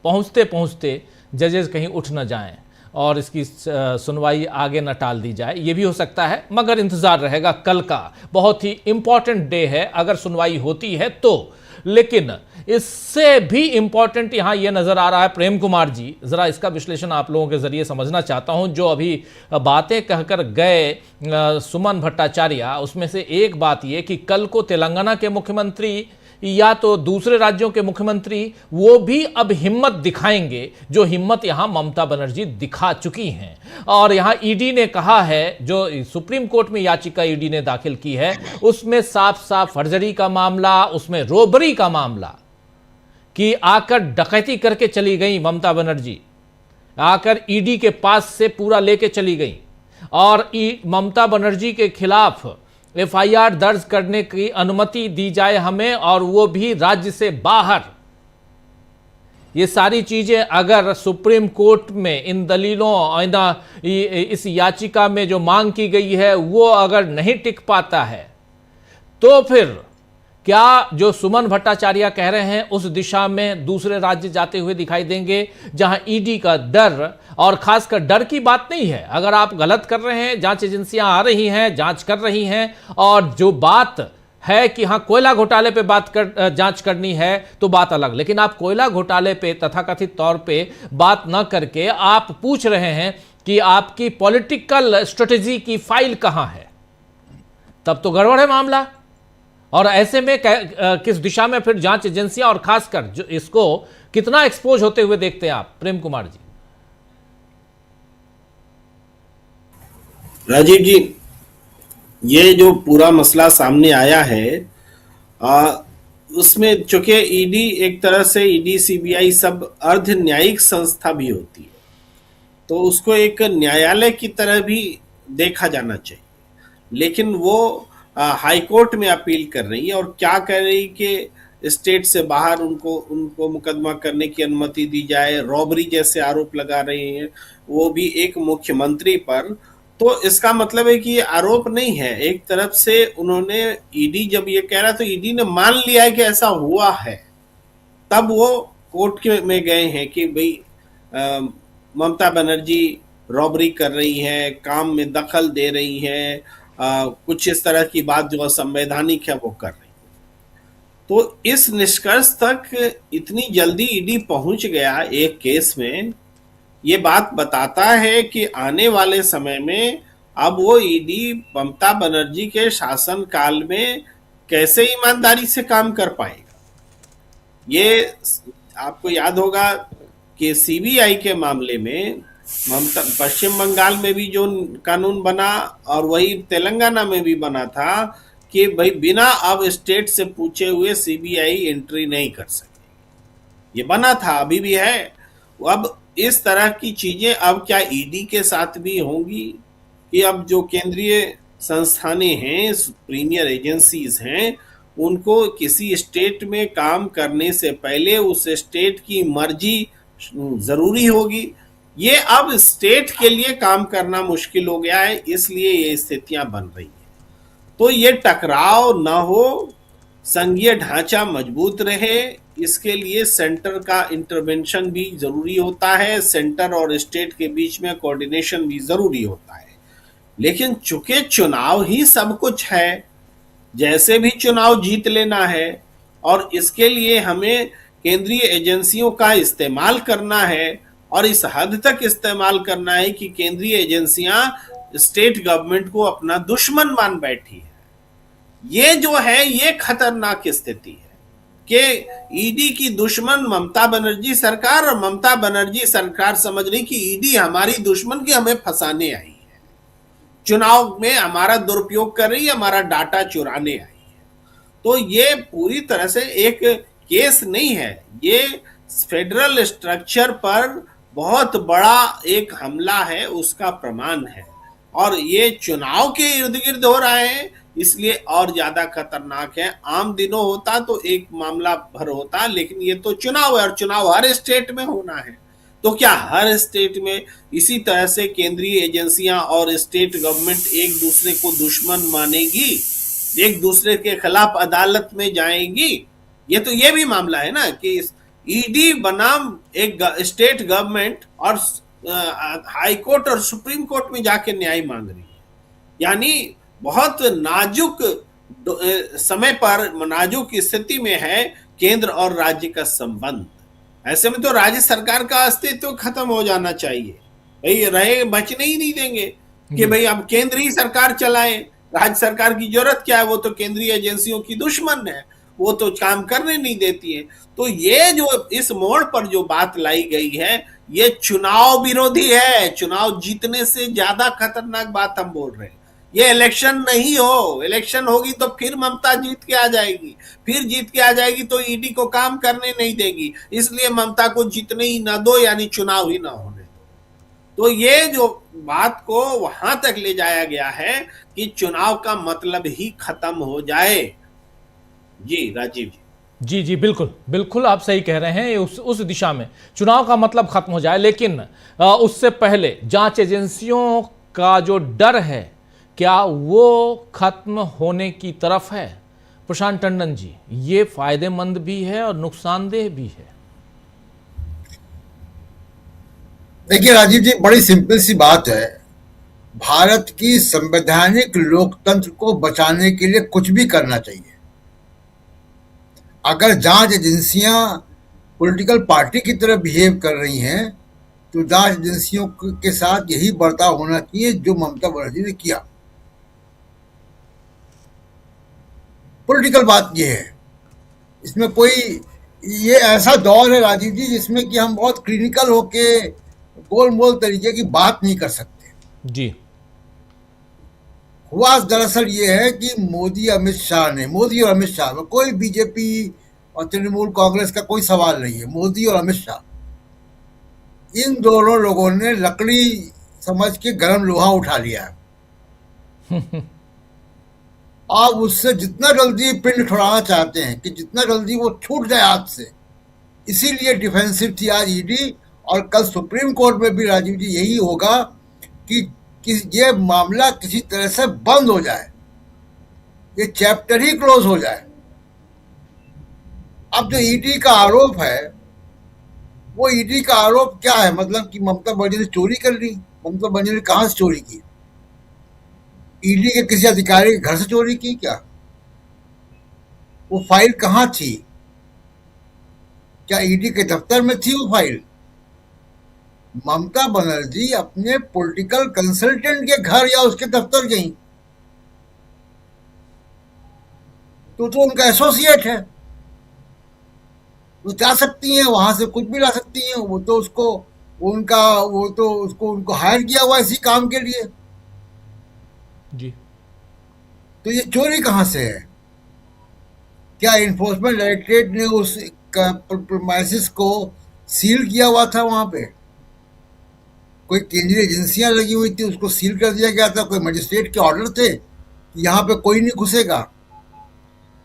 पहुंचते पहुंचते जजेस कहीं उठ न जाएं और इसकी सुनवाई आगे न टाल दी जाए, ये भी हो सकता है। मगर इंतज़ार रहेगा, कल का बहुत ही इम्पॉर्टेंट डे है अगर सुनवाई होती है तो। लेकिन इससे भी इम्पॉर्टेंट यहाँ ये नज़र आ रहा है, प्रेम कुमार जी ज़रा इसका विश्लेषण आप लोगों के ज़रिए समझना चाहता हूँ। जो अभी बातें कहकर गए सुमन भट्टाचार्य, उसमें से एक बात ये कि कल को तेलंगाना के मुख्यमंत्री या तो दूसरे राज्यों के मुख्यमंत्री वो भी अब हिम्मत दिखाएंगे, जो हिम्मत यहां ममता बनर्जी दिखा चुकी हैं। और यहां ईडी ने कहा है, जो सुप्रीम कोर्ट में याचिका ईडी ने दाखिल की है उसमें साफ साफ फर्जरी का मामला, उसमें रोबरी का मामला, कि आकर डकैती करके चली गई ममता बनर्जी, आकर ईडी के पास से पूरा लेके चली गई, और ममता बनर्जी के खिलाफ एफआईआर दर्ज करने की अनुमति दी जाए हमें, और वो भी राज्य से बाहर। ये सारी चीजें अगर सुप्रीम कोर्ट में इन दलीलों, इस याचिका में जो मांग की गई है वो अगर नहीं टिक पाता है, तो फिर क्या जो सुमन भट्टाचार्य कह रहे हैं उस दिशा में दूसरे राज्य जाते हुए दिखाई देंगे, जहां ईडी का डर, और खासकर डर की बात नहीं है, अगर आप गलत कर रहे हैं, जांच एजेंसियां आ रही हैं, जांच कर रही हैं, और जो बात है कि हाँ कोयला घोटाले पे जांच करनी है तो बात अलग, लेकिन आप कोयला घोटाले पे तथाकथित तौर पे बात न करके आप पूछ रहे हैं कि आपकी पॉलिटिकल स्ट्रेटेजी की फाइल कहां है, तब तो गड़बड़ है मामला। और ऐसे में किस दिशा में फिर जांच एजेंसियां और खासकर जो इसको कितना एक्सपोज होते हुए देखते हैं आप, प्रेम कुमार जी? राजीव जी, ये जो पूरा मसला सामने आया है उसमें चूंकि ईडी एक तरह से, ईडी सीबीआई सब अर्ध न्यायिक संस्था भी होती है, तो उसको एक न्यायालय की तरह भी देखा जाना चाहिए। लेकिन वो हाई कोर्ट में अपील कर रही है और क्या कह रही कि स्टेट से बाहर उनको मुकदमा करने की अनुमति दी जाए, रॉबरी जैसे आरोप लगा रहे हैं, वो भी एक मुख्यमंत्री पर। तो इसका मतलब है कि ये आरोप नहीं है, एक तरफ से उन्होंने, ईडी जब ये कह रहा तो ईडी ने मान लिया है कि ऐसा हुआ है, तब वो कोर्ट में गए हैं कि भाई ममता बनर्जी रॉबरी कर रही है, काम में दखल दे रही है, कुछ इस तरह की बात जो असंवैधानिक है वो कर रही है। तो इस निष्कर्ष तक इतनी जल्दी ईडी पहुंच गया एक केस में, ये बात बताता है कि आने वाले समय में अब वो ईडी ममता बनर्जी के शासन काल में कैसे ईमानदारी से काम कर पाएगा। ये आपको याद होगा कि सीबीआई के मामले में ममता, पश्चिम बंगाल में भी जो कानून बना और वही तेलंगाना में भी बना था कि भाई बिना अब स्टेट से पूछे हुए सीबीआई एंट्री नहीं कर सके, ये बना था, अभी भी है। अब इस तरह की चीजें अब क्या ईडी के साथ भी होंगी कि अब जो केंद्रीय संस्थानें हैं, प्रीमियर एजेंसीज हैं, उनको किसी स्टेट में काम करने से पहले उस स्टेट की मर्जी जरूरी होगी। ये अब स्टेट के लिए काम करना मुश्किल हो गया है, इसलिए ये स्थितियां बन रही हैं। तो ये टकराव ना हो, संघीय ढांचा मजबूत रहे, इसके लिए सेंटर का इंटरवेंशन भी जरूरी होता है, सेंटर और स्टेट के बीच में कोऑर्डिनेशन भी जरूरी होता है। लेकिन चूंकि चुनाव ही सब कुछ है, जैसे भी चुनाव जीत लेना है, और इसके लिए हमें केंद्रीय एजेंसियों का इस्तेमाल करना है और इस हद तक इस्तेमाल करना है कि केंद्रीय एजेंसियां स्टेट गवर्नमेंट को अपना दुश्मन मान बैठी है। ये जो है ये खतरनाक स्थिति है कि ईडी की दुश्मन ममता बनर्जी सरकार, और ममता बनर्जी सरकार समझ रही कि ईडी हमारी दुश्मन की हमें फंसाने आई है, चुनाव में हमारा दुरुपयोग कर रही है, हमारा डाटा चुराने आई है। तो ये पूरी तरह से एक केस नहीं है, ये फेडरल स्ट्रक्चर पर बहुत बड़ा एक हमला है, उसका प्रमाण है। और ये चुनाव के इर्द गिर्द हो रहा है, इसलिए और ज्यादा खतरनाक है। आम दिनों होता तो एक मामला भर होता, लेकिन ये तो चुनाव है और चुनाव हर स्टेट में होना है। तो क्या हर स्टेट में इसी तरह से केंद्रीय एजेंसियां और स्टेट गवर्नमेंट एक दूसरे को दुश्मन मानेगी, एक दूसरे के खिलाफ अदालत में जाएंगी? ये तो ये भी मामला है ना कि ईडी बनाम एक स्टेट गवर्नमेंट और हाई कोर्ट और सुप्रीम कोर्ट में जाके न्याय मांग रही है। यानी बहुत नाजुक समय पर, नाजुक स्थिति में है केंद्र और राज्य का संबंध। ऐसे में तो राज्य सरकार का अस्तित्व खत्म हो जाना चाहिए। भाई रहे बचने ही नहीं देंगे कि भाई अब केंद्र ही सरकार चलाए, राज्य सरकार की जरूरत क्या है, वो तो केंद्रीय एजेंसियों की दुश्मन है, वो तो काम करने नहीं देती है। तो ये जो इस मोड़ पर जो बात लाई गई है, ये चुनाव विरोधी है। चुनाव जीतने से ज्यादा खतरनाक बात हम बोल रहे हैं। ये इलेक्शन नहीं हो, इलेक्शन होगी तो फिर ममता जीत के आ जाएगी, फिर जीत के आ जाएगी तो ईडी को काम करने नहीं देगी, इसलिए ममता को जीतने ही ना दो, यानी चुनाव ही ना होने दो। तो ये जो बात को वहां तक ले जाया गया है कि चुनाव का मतलब ही खत्म हो जाए। जी राजीव जी। जी बिल्कुल बिल्कुल आप सही कह रहे हैं, उस दिशा में चुनाव का मतलब खत्म हो जाए। लेकिन उससे पहले जांच एजेंसियों का जो डर है, क्या वो खत्म होने की तरफ है? प्रशांत टंडन जी, ये फायदेमंद भी है और नुकसानदेह भी है। देखिए राजीव जी, बड़ी सिंपल सी बात है। भारत की संवैधानिक लोकतंत्र को बचाने के लिए कुछ भी करना चाहिए। अगर जांच एजेंसियां पॉलिटिकल पार्टी की तरह बिहेव कर रही हैं, तो जांच एजेंसियों के साथ यही बर्ताव होना चाहिए जो ममता बनर्जी ने किया। पॉलिटिकल बात ये है, इसमें कोई, ये ऐसा दौर है राजीव जी जिसमें कि हम बहुत क्लिनिकल होके गोल मोल तरीके की बात नहीं कर सकते। जी, हुआ दरअसल ये है कि मोदी और अमित शाह में कोई बीजेपी और तृणमूल कांग्रेस का कोई सवाल नहीं है। मोदी और अमित शाह, इन दोनों लोगों ने लकड़ी समझ के गर्म लोहा उठा लिया है। आप उससे जितना जल्दी पिंड छुड़ाना चाहते हैं कि जितना जल्दी वो छूट जाए हाथ से, इसीलिए डिफेंसिव थी आज ईडी। और कल सुप्रीम कोर्ट में भी राजीव जी यही होगा कि ये मामला किसी तरह से बंद हो जाए, ये चैप्टर ही क्लोज हो जाए। अब जो ईडी का आरोप है, वो ईडी का आरोप क्या है? मतलब कि ममता बनर्जी ने चोरी कर ली। ममता बनर्जी ने कहां से चोरी की? ईडी के किसी अधिकारी के घर से चोरी की क्या? वो फाइल कहां थी? क्या ईडी के दफ्तर में थी वो फाइल? ममता बनर्जी अपने पॉलिटिकल कंसल्टेंट के घर या उसके दफ्तर गई, तो उनका एसोसिएट है, वो जा सकती हैं, वहां से कुछ भी ला सकती हैं। वो तो उनको हायर किया हुआ इसी काम के लिए। जी, तो ये चोरी कहां से है? क्या इन्फोर्समेंट डायरेक्टरेट ने उस प्रीमाइसिस को सील किया हुआ था? वहां पे कोई केंद्रीय एजेंसियां लगी हुई थी, उसको सील कर दिया गया था? कोई मजिस्ट्रेट के ऑर्डर थे यहाँ पे कोई नहीं घुसेगा?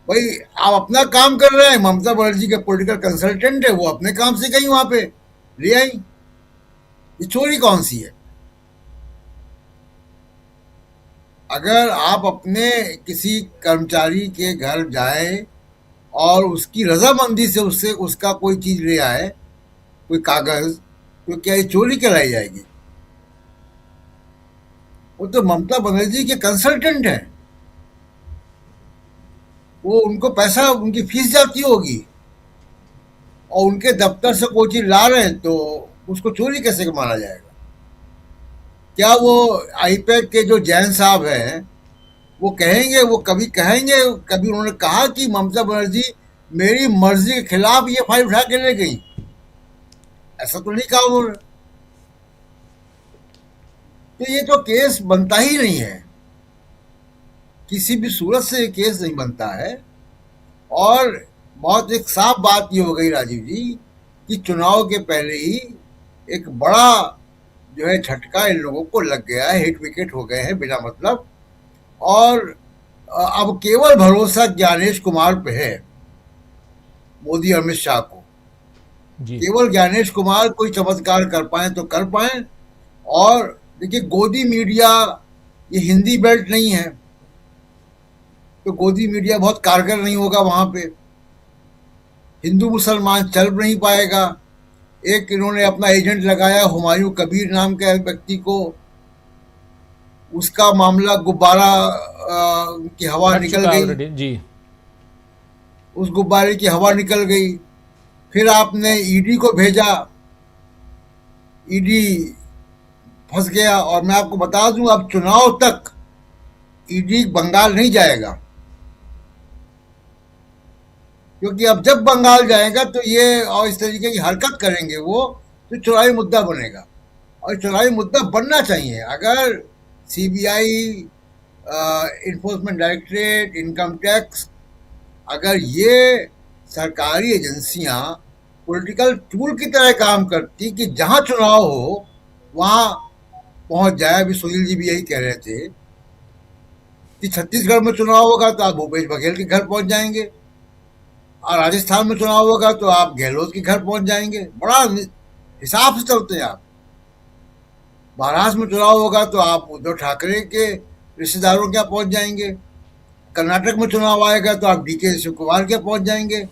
भाई आप अपना काम कर रहे हैं, ममता बनर्जी के पॉलिटिकल कंसल्टेंट है, वो अपने काम से गई, वहां पे ले आई। ये चोरी कौन सी है? अगर आप अपने किसी कर्मचारी के घर जाए और उसकी रजामंदी से उससे उसका कोई चीज ले आए, कोई कागज, तो क्या ये चोरी कहलाई जाएगी? वो तो ममता बनर्जी के कंसल्टेंट है, वो उनको पैसा, उनकी फीस जाती होगी। और उनके दफ्तर से कोई चीज ला रहे हैं तो उसको चोरी कैसे माना जाएगा? क्या वो आईपैक के जो जैन साहब हैं वो कहेंगे, वो कभी कहेंगे, कभी उन्होंने कहा कि ममता बनर्जी मेरी मर्जी के खिलाफ ये फाइल उठा के ले गई? ऐसा तो नहीं कहा उन्होंने। तो ये तो केस बनता ही नहीं है, किसी भी सूरत से ये केस नहीं बनता है। और बहुत एक साफ बात ये हो गई राजीव जी कि चुनाव के पहले ही एक बड़ा जो है झटका इन लोगों को लग गया है, हिट विकेट हो गए हैं बिना मतलब। और अब केवल भरोसा ज्ञानेश कुमार पे है, मोदी अमित शाह को। जी केवल ज्ञानेश कुमार कोई चमत्कार कर पाए तो कर पाए। और देखिए, गोदी मीडिया ये हिंदी बेल्ट नहीं है, तो गोदी मीडिया बहुत कारगर नहीं होगा वहां पे। हिंदू मुसलमान चल नहीं पाएगा। एक इन्होंने अपना एजेंट लगाया हुमायूं कबीर नाम के व्यक्ति को, उसका मामला गुब्बारा की हवा हट निकल चुका गई, ऑलरेडी। जी उस गुब्बारे की हवा निकल गई। फिर आपने ईडी को भेजा, ईडी फंस गया। और मैं आपको बता दूं, अब चुनाव तक ईडी बंगाल नहीं जाएगा, क्योंकि अब जब बंगाल जाएगा तो ये और इस तरीके की हरकत करेंगे वो, तो चुनावी मुद्दा बनेगा। और चुनावी मुद्दा बनना चाहिए। अगर CBI, enforcement directorate, income tax, अगर ये सरकारी एजेंसियां पॉलिटिकल टूल की तरह काम करती कि जहां चुनाव हो वहां पहुंच जाए। अभी सुनील जी भी यही कह रहे थे कि छत्तीसगढ़ में चुनाव होगा तो आप भूपेश बघेल के घर पहुंच जाएंगे, और राजस्थान में चुनाव होगा तो आप गहलोत के घर पहुंच जाएंगे। बड़ा हिसाब से चलते हैं आप। महाराष्ट्र में चुनाव होगा तो आप उद्धव ठाकरे के रिश्तेदारों के यहाँ पहुंच जाएंगे। कर्नाटक में चुनाव आएगा तो आप डीके शिव कुमार के पहुंच जाएंगे।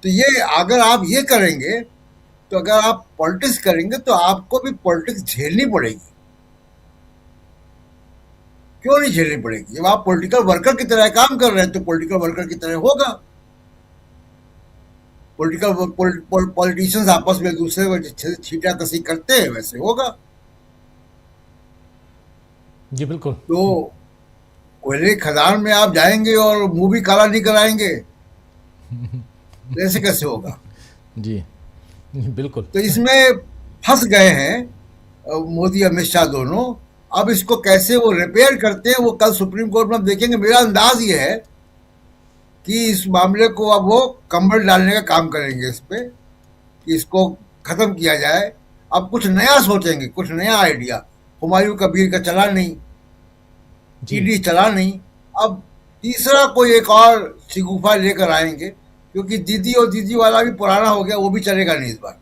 तो ये अगर आप ये करेंगे, तो अगर आप पॉलिटिक्स करेंगे तो आपको भी पॉलिटिक्स झेलनी पड़ेगी। क्यों नहीं झेलनी पड़ेगी? जब आप पॉलिटिकल वर्कर की तरह काम कर रहे हैं तो पॉलिटिकल वर्कर की तरह होगा। पॉलिटिशियंस आपस में एक दूसरे को छीटा कसी करते हैं, वैसे होगा। जी बिल्कुल। तो कोयले खदान में आप जाएंगे और मुंह भी काला नहीं कराएंगे, ऐसे कैसे होगा? जी बिल्कुल। तो इसमें फंस गए हैं मोदी अमित शाह दोनों। अब इसको कैसे वो रिपेयर करते हैं वो कल सुप्रीम कोर्ट में देखेंगे। मेरा अंदाज ये है कि इस मामले को अब वो कंबल डालने का काम करेंगे इस पे, कि इसको खत्म किया जाए। अब कुछ नया सोचेंगे, कुछ नया आइडिया। हुमायूं कबीर का चला नहीं, ईडी चला नहीं, अब तीसरा कोई एक और शिगुफा लेकर आएंगे, क्योंकि दीदी और दीदी वाला भी पुराना हो गया, वो भी चलेगा नहीं इस बार।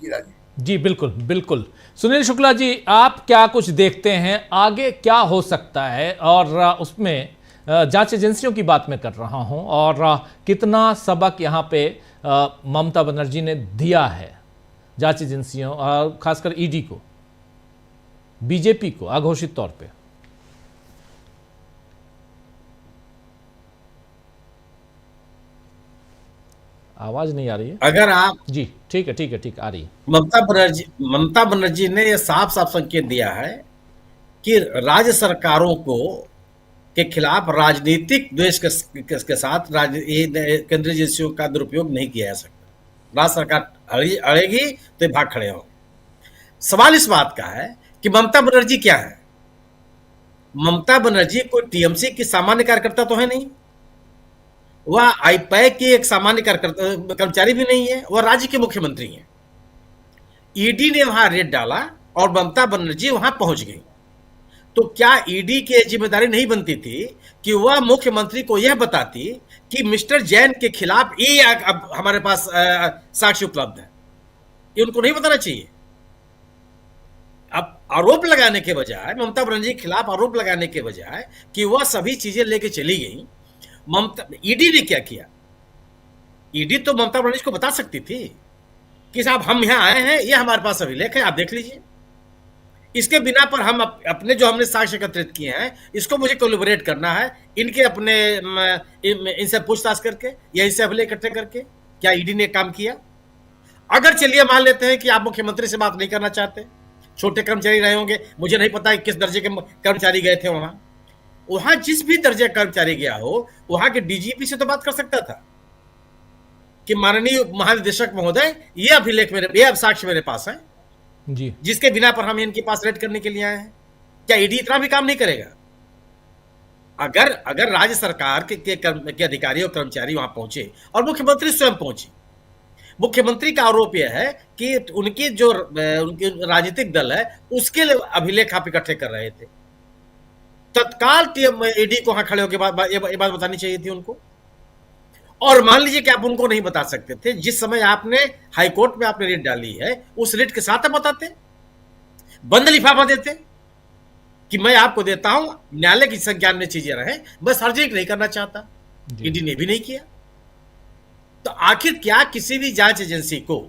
जी राजीव जी बिल्कुल बिल्कुल। सुनील शुक्ला जी, आप क्या कुछ देखते हैं आगे क्या हो सकता है? और उसमें जांच एजेंसियों की बात मैं कर रहा हूं, और कितना सबक यहां पे ममता बनर्जी ने दिया है जांच एजेंसियों और खासकर ईडी को, बीजेपी को अघोषित तौर पे। आवाज नहीं आ रही है। अगर आप जी ठीक है ठीक आ रही है। ममता बनर्जी ने यह साफ साफ संकेत दिया है कि राज्य सरकारों को के खिलाफ राजनीतिक द्वेष के साथ केंद्रीय एजेंसियों का दुरुपयोग नहीं किया जा सकता। राज्य सरकार अड़ेगी तो भाग खड़े होंगे। सवाल इस बात का है कि ममता बनर्जी क्या है? ममता बनर्जी कोई टीएमसी की सामान्य कार्यकर्ता तो है नहीं, वह आईपैक की एक सामान्य कार्यकर्ता कर्मचारी भी नहीं है, वह राज्य के मुख्यमंत्री हैं। ईडी ने वहां रेड डाला और ममता बनर्जी वहां पहुंच गई। तो क्या ईडी की जिम्मेदारी नहीं बनती थी कि वह मुख्यमंत्री को यह बताती कि मिस्टर जैन के खिलाफ ये अब हमारे पास साक्ष्य उपलब्ध है? ये उनको नहीं बताना चाहिए। अब आरोप लगाने के बजाय, ममता बनर्जी के खिलाफ आरोप लगाने के बजाय कि वह सभी चीजें लेके चली गई, ईडी ने क्या किया? ईडी तो ममता बनर्जी को बता सकती थी कि साहब हम यहां आए हैं, ये हमारे पास अभिलेख है, आप देख लीजिए। इसके बिना पर हम अपने जो हमने साक्ष्य एकत्रित किए हैं, इसको मुझे कोलैबोरेट करना है, इनके अपने इनसे पूछताछ करके या इनसे अभिलेख इकट्ठे करके। क्या ईडी ने काम किया? अगर चलिए मान लेते हैं कि आप मुख्यमंत्री से बात नहीं करना चाहते, छोटे कर्मचारी रहे होंगे, मुझे नहीं पता किस दर्जे के कर्मचारी गए थे वहां जिस भी दर्जे का कर्मचारी गया हो, वहां के डीजीपी से तो बात कर सकता था कि माननीय महानिदेशक महोदय, ये अब साक्ष्य मेरे पास है जी, जिसके बिना पर हम इनके पास रेड करने के लिए आए हैं। क्या ईडी इतना भी काम नहीं करेगा? अगर राज्य सरकार के अधिकारी और कर्मचारी वहां पहुंचे और मुख्यमंत्री स्वयं पहुंचे, मुख्यमंत्री का आरोप यह है कि उनके राजनीतिक दल है उसके लिए अभिलेख आप इकट्ठे कर रहे थे, तत्काल ईडी को वहां खड़े होकर ये बात बतानी चाहिए थी उनको। और मान लीजिए कि आप उनको नहीं बता सकते थे, जिस समय आपने हाईकोर्ट में आपने रिट डाली है, उस रिट के साथ आप बताते, बंद लिफाफा देते कि मैं आपको देता हूं, न्यायालय की संज्ञान में चीजें रहे, बस सार्वजनिक नहीं करना चाहता। ईडी ने भी नहीं किया। तो आखिर क्या किसी भी जांच एजेंसी को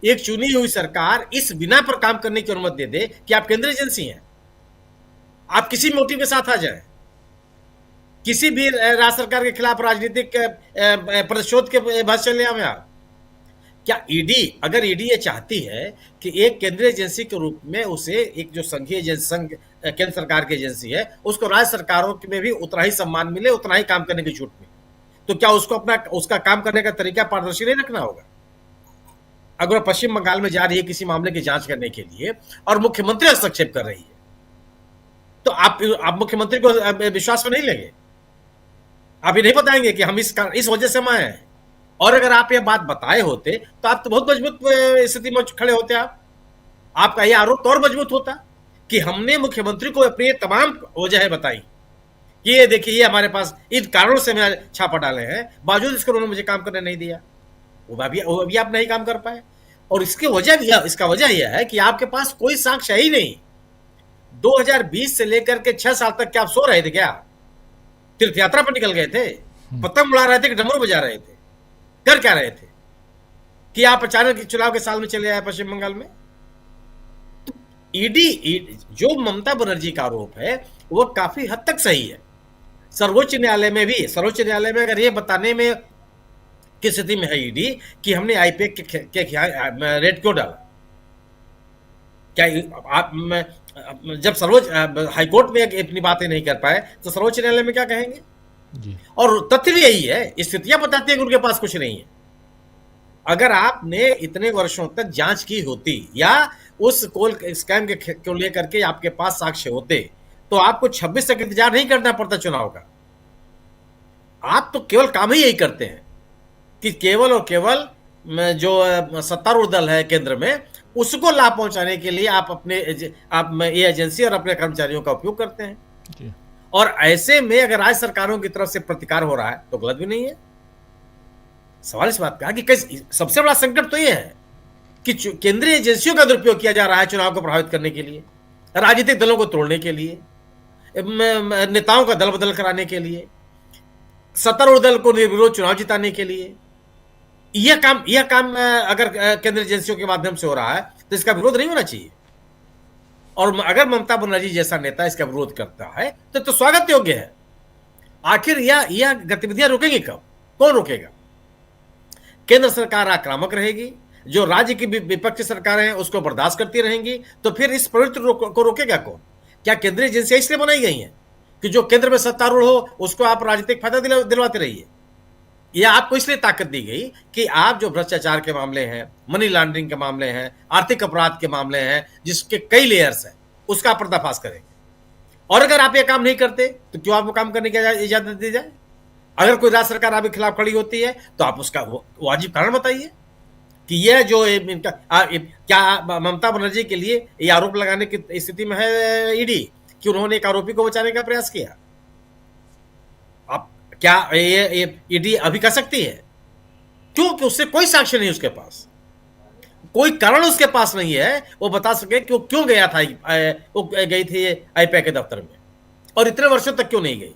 एक चुनी हुई सरकार इस बिना पर काम करने की अनुमति दे दे कि आप केंद्रीय एजेंसी हैं, आप किसी मोटिव के साथ आ जाएं, किसी भी राज्य सरकार के खिलाफ राजनीतिक प्रतिशोध के बहस चले आवे आप? क्या ईडी, अगर ईडी ये चाहती है कि एक केंद्रीय एजेंसी के रूप में उसे एक जो संघीय केंद्र सरकार की एजेंसी है उसको राज्य सरकारों में भी उतना ही सम्मान मिले, उतना ही काम करने की छूट मिले, तो क्या उसको उसका काम करने का तरीका पारदर्शी नहीं रखना होगा? अगर वो पश्चिम बंगाल में जा रही है किसी मामले की जांच करने के लिए और मुख्यमंत्री हस्तक्षेप कर रही है, तो आप मुख्यमंत्री को विश्वास में नहीं लेंगे? आप ये नहीं बताएंगे कि हम इस वजह से मैं हैं? और अगर आप ये बात बताए होते तो आप तो बहुत मजबूत स्थिति में खड़े होते। आपका यह आरोप तो और मजबूत होता कि हमने मुख्यमंत्री को अपनी तमाम वजह बताई कि ये देखिए, ये हमारे पास इन कारणों से मैं छापा डाले हैं, बावजूद इसको उन्होंने मुझे काम करने नहीं दिया। वो भी आप नहीं काम कर पाए। और इसका वजह यह है कि आपके पास कोई साक्ष्य ही नहीं। 2020 से लेकर के 6 साल तक क्या आप सो रहे थे? क्या तीर्थ यात्रा पर निकल गए थे? पतंग उड़ा रहे थे कि डमरू बजा रहे थे? कर क्या रहे थे कि आप अचानक चुनाव के साल में चले आए पश्चिम बंगाल में? तो ईडी जो ममता बनर्जी का आरोप है वो काफी हद तक सही है। सर्वोच्च न्यायालय में अगर ये बताने में किस स्थिति में है ईडी कि हमने आईपीएक के रेट क्यों डाला, क्या आप जब हाईकोर्ट में अपनी बातें नहीं कर पाए तो सर्वोच्च न्यायालय में क्या कहेंगे? जी। और तथ्य भी यही है, स्थितियां बताती हैं कि उनके पास कुछ नहीं है। अगर आपने इतने वर्षों तक जांच की होती या उस कोल स्कैम को लेकर के आपके पास साक्ष्य होते तो आपको 26 तक इंतजार नहीं करना पड़ता चुनाव का। आप तो केवल काम ही यही करते हैं कि केवल और केवल जो सत्तारूढ़ दल है केंद्र में उसको लाभ पहुंचाने के लिए आप ये एजेंसी और अपने कर्मचारियों का उपयोग करते हैं जी। और ऐसे में अगर राज्य सरकारों की तरफ से प्रतिकार हो रहा है तो गलत भी नहीं है। सवाल इस बात का कि सबसे बड़ा संकट तो यह है कि केंद्रीय एजेंसियों का दुरुपयोग किया जा रहा है चुनाव को प्रभावित करने के लिए, राजनीतिक दलों को तोड़ने के लिए, नेताओं का दल बदल कराने के लिए, सत्तारूढ़ दल को निर्विरोध चुनाव जिताने के लिए। यह काम अगर केंद्रीय एजेंसियों के माध्यम से हो रहा है तो इसका विरोध नहीं होना चाहिए। और अगर ममता बनर्जी जैसा नेता इसका विरोध करता है तो स्वागत योग्य है। आखिर यह गतिविधियां रुकेंगी कब? कौन रोकेगा? केंद्र सरकार आक्रामक रहेगी, जो राज्य की विपक्षी सरकारें हैं उसको बर्दाश्त करती रहेंगी, तो फिर इस प्रवृत्ति को रोकेगा कौन? क्या केंद्रीय एजेंसियां इसलिए बनाई गई हैं कि जो केंद्र में सत्तारूढ़ हो उसको आप राजनीतिक फायदा दिलवाते रहिए? यह आपको इसलिए ताकत दी गई कि आप जो भ्रष्टाचार के मामले हैं, मनी लॉन्ड्रिंग के मामले हैं, आर्थिक अपराध के मामले हैं जिसके कई लेयर्स हैं, उसका पर्दाफाश करेंगे। और अगर आप ये काम नहीं करते तो क्यों आपको काम करने की इजाजत दी जाए? अगर कोई राज्य सरकार आपके खिलाफ खड़ी होती है तो आप उसका वाजिब कारण बताइए कि यह जो क्या ममता बनर्जी के लिए यह आरोप लगाने की स्थिति में है ईडी कि उन्होंने एक आरोपी को बचाने का प्रयास किया? आप क्या ये ईडी अभी कर सकती है? क्योंकि उससे कोई साक्ष्य नहीं, उसके पास कोई कारण उसके पास नहीं है वो बता सके कि वो क्यों गया था, वो गई थी आईपीएक के दफ्तर में और इतने वर्षों तक क्यों नहीं गई,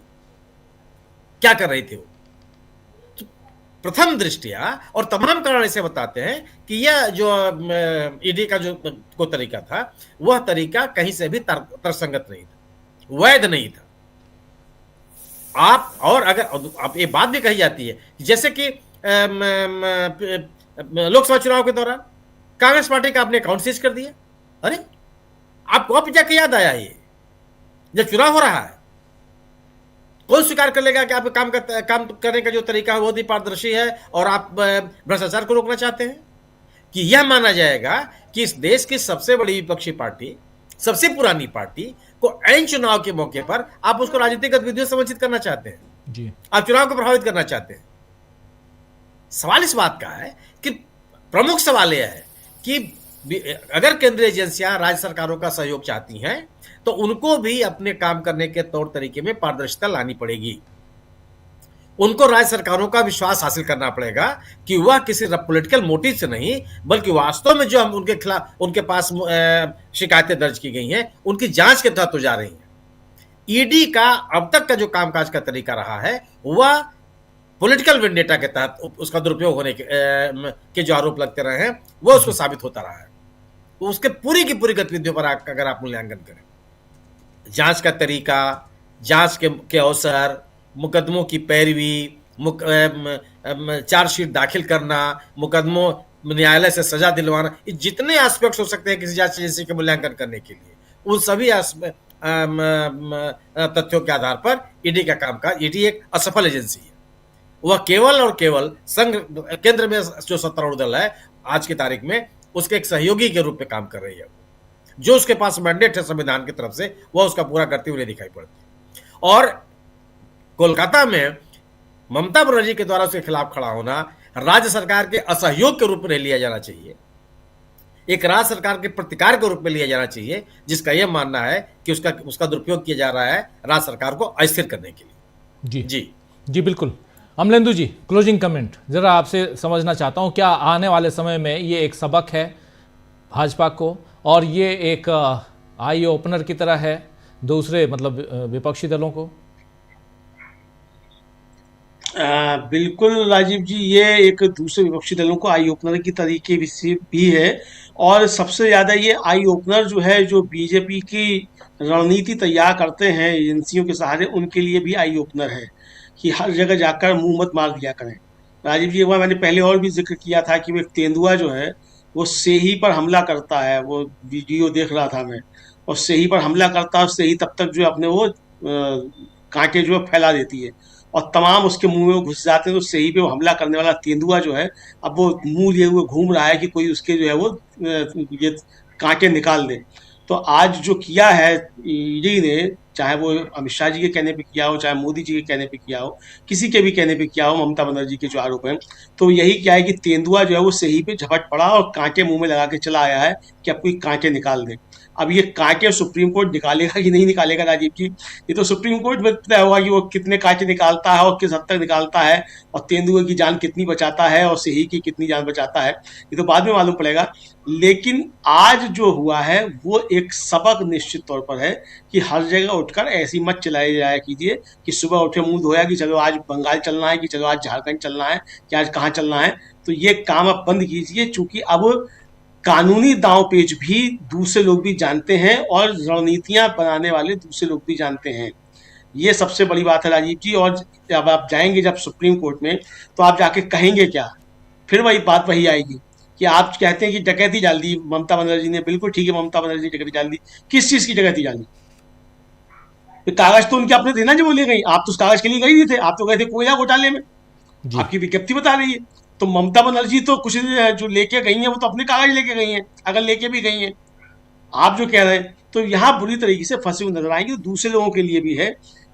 क्या कर रही थी वो? तो प्रथम दृष्टिया और तमाम कारण ऐसे बताते हैं कि यह जो ईडी का जो तरीका था वह तरीका कहीं से भी तर्कसंगत नहीं था, वैध नहीं था। और अगर आप ये बात भी कही जाती है जैसे कि लोकसभा चुनाव के दौरान कांग्रेस पार्टी का आपने अकाउंट सीज कर दिया। अरे आपको अब जाके याद आया ये जब चुनाव हो रहा है? कौन स्वीकार कर लेगा कि आपके काम करने का जो तरीका है बहुत ही पारदर्शी है और आप भ्रष्टाचार को रोकना चाहते हैं? कि यह माना जाएगा कि इस देश की सबसे बड़ी विपक्षी पार्टी, सबसे पुरानी पार्टी को ऐन चुनाव के मौके पर आप उसको राजनीतिक गतिविधियों से वंचित करना चाहते हैं जी। आप चुनाव को प्रभावित करना चाहते हैं। सवाल इस बात का है कि प्रमुख सवाल यह है कि अगर केंद्रीय एजेंसियां राज्य सरकारों का सहयोग चाहती हैं तो उनको भी अपने काम करने के तौर तरीके में पारदर्शिता लानी पड़ेगी। उनको राज्य सरकारों का विश्वास हासिल करना पड़ेगा कि वह किसी पॉलिटिकल मोटिव से नहीं बल्कि वास्तव में जो हम उनके खिलाफ उनके पास शिकायतें दर्ज की गई हैं उनकी जांच के तहत हो जा रही हैं। ईडी का अब तक का जो कामकाज का तरीका रहा है वह पॉलिटिकल वेंडेटा के तहत उसका दुरुपयोग होने के जो आरोप लगते रहे हैं वो उसको साबित होता रहा है। तो उसके पूरी की पूरी गतिविधियों पर अगर आप मूल्यांकन करें, जांच का तरीका, जांच के अवसर, मुकदमों की पैरवी, चार्जशीट दाखिल करना, मुकदमों न्यायालय से सजा दिलवाना, ये जितने एस्पेक्ट्स हो सकते हैं किसी जांच एजेंसी के मूल्यांकन करने के लिए, उन सभी तथ्यों के आधार पर ईडी का कामकाज, ईडी एक असफल एजेंसी है। वह केवल और केवल संघ केंद्र में जो सत्तारूढ़ दल है आज की तारीख में उसके एक सहयोगी के रूप में काम कर रही है। जो उसके पास मैंडेट है संविधान की तरफ से वह उसका पूरा करते हुए दिखाई पड़ती है। और कोलकाता में ममता बनर्जी के द्वारा उसके खिलाफ खड़ा होना राज्य सरकार के असहयोग के रूप में लिया जाना चाहिए, एक राज्य सरकार के प्रतिकार के रूप में लिया जाना चाहिए, जिसका यह मानना है कि उसका दुरुपयोग किया जा रहा है राज्य सरकार को अस्थिर करने के लिए। जी जी जी बिल्कुल। अमलेंदु जी, क्लोजिंग कमेंट जरा आपसे समझना चाहता हूं, क्या आने वाले समय में ये एक सबक है भाजपा को और ये एक आई ओपनर की तरह है दूसरे मतलब विपक्षी दलों को? बिल्कुल राजीव जी, ये एक दूसरे विपक्षी दलों को आई ओपनर की तरीके भी है और सबसे ज़्यादा ये आई ओपनर जो है जो बीजेपी की रणनीति तैयार करते हैं एजेंसियों के सहारे, उनके लिए भी आई ओपनर है कि हर जगह जाकर मुंह मत मार दिया करें। राजीव जी, एक बार मैंने पहले और भी जिक्र किया था कि वो एक तेंदुआ जो है वो सेही पर हमला करता है, वो वीडियो देख रहा था मैं, और सेही पर हमला करता है और सेही तब तक जो है अपने वो कांटे जो है फैला देती है और तमाम उसके मुंह में वो घुस जाते हैं। तो सही पे वो हमला करने वाला तेंदुआ जो है अब वो मुंह लिए हुए घूम रहा है कि कोई उसके जो है वो ये कांटे निकाल दे। तो आज जो किया है ईडी ने, चाहे वो अमित शाह जी के कहने पे किया हो, चाहे मोदी जी के कहने पे किया हो, किसी के भी कहने पे किया हो, ममता बनर्जी के जो आरोप हैं, तो यही क्या है कि तेंदुआ जो है वो सही पे झपट पड़ा और कांटे मुंह में लगा के चला आया है कि अब कोई कांटे निकाल दे। अब ये कांटे सुप्रीम कोर्ट निकालेगा कि नहीं निकालेगा राजीव जी, ये तो सुप्रीम कोर्ट में तय होगा कि वो कितने कांटे निकालता है और किस हद तक निकालता है और तेंदुए की जान कितनी बचाता है और सही की कितनी जान बचाता है, ये तो बाद में मालूम पड़ेगा। लेकिन आज जो हुआ है वो एक सबक निश्चित तौर पर है कि हर जगह उठकर ऐसी मत चलाए जाया कीजिए कि सुबह उठे मुंह धोया कि चलो आज बंगाल चलना है, कि चलो आज झारखंड चलना है, कि आज कहाँ चलना है। तो ये काम अब बंद कीजिए, चूंकि अब कानूनी दांव पेच भी दूसरे लोग भी जानते हैं और रणनीतियां बनाने वाले दूसरे लोग भी जानते हैं। ये सबसे बड़ी बात है राजीव जी। और जब आप जाएंगे जब सुप्रीम कोर्ट में तो आप जाके कहेंगे क्या? फिर वही बात वही आएगी कि आप कहते हैं कि डकैती डाल दी ममता बनर्जी ने। बिल्कुल ठीक है, ममता बनर्जी ने डकैती डाल दी। किस चीज की डकैती डाली? कागज तो उनके अपने थे ना जो वो ले गई। आप तो उस कागज के लिए गई नहीं थे, आप तो गए थे कोयला घोटाले में। आपकी विज्ञप्ति बता रही है। तो ममता बनर्जी तो कुछ जो लेके गई हैं वो तो अपने कागज लेके गई हैं, अगर लेके भी गई हैं। आप जो कह रहे हैं तो यहाँ बुरी तरीके से फंसे हुए नजर आएंगे। तो दूसरे लोगों के लिए भी है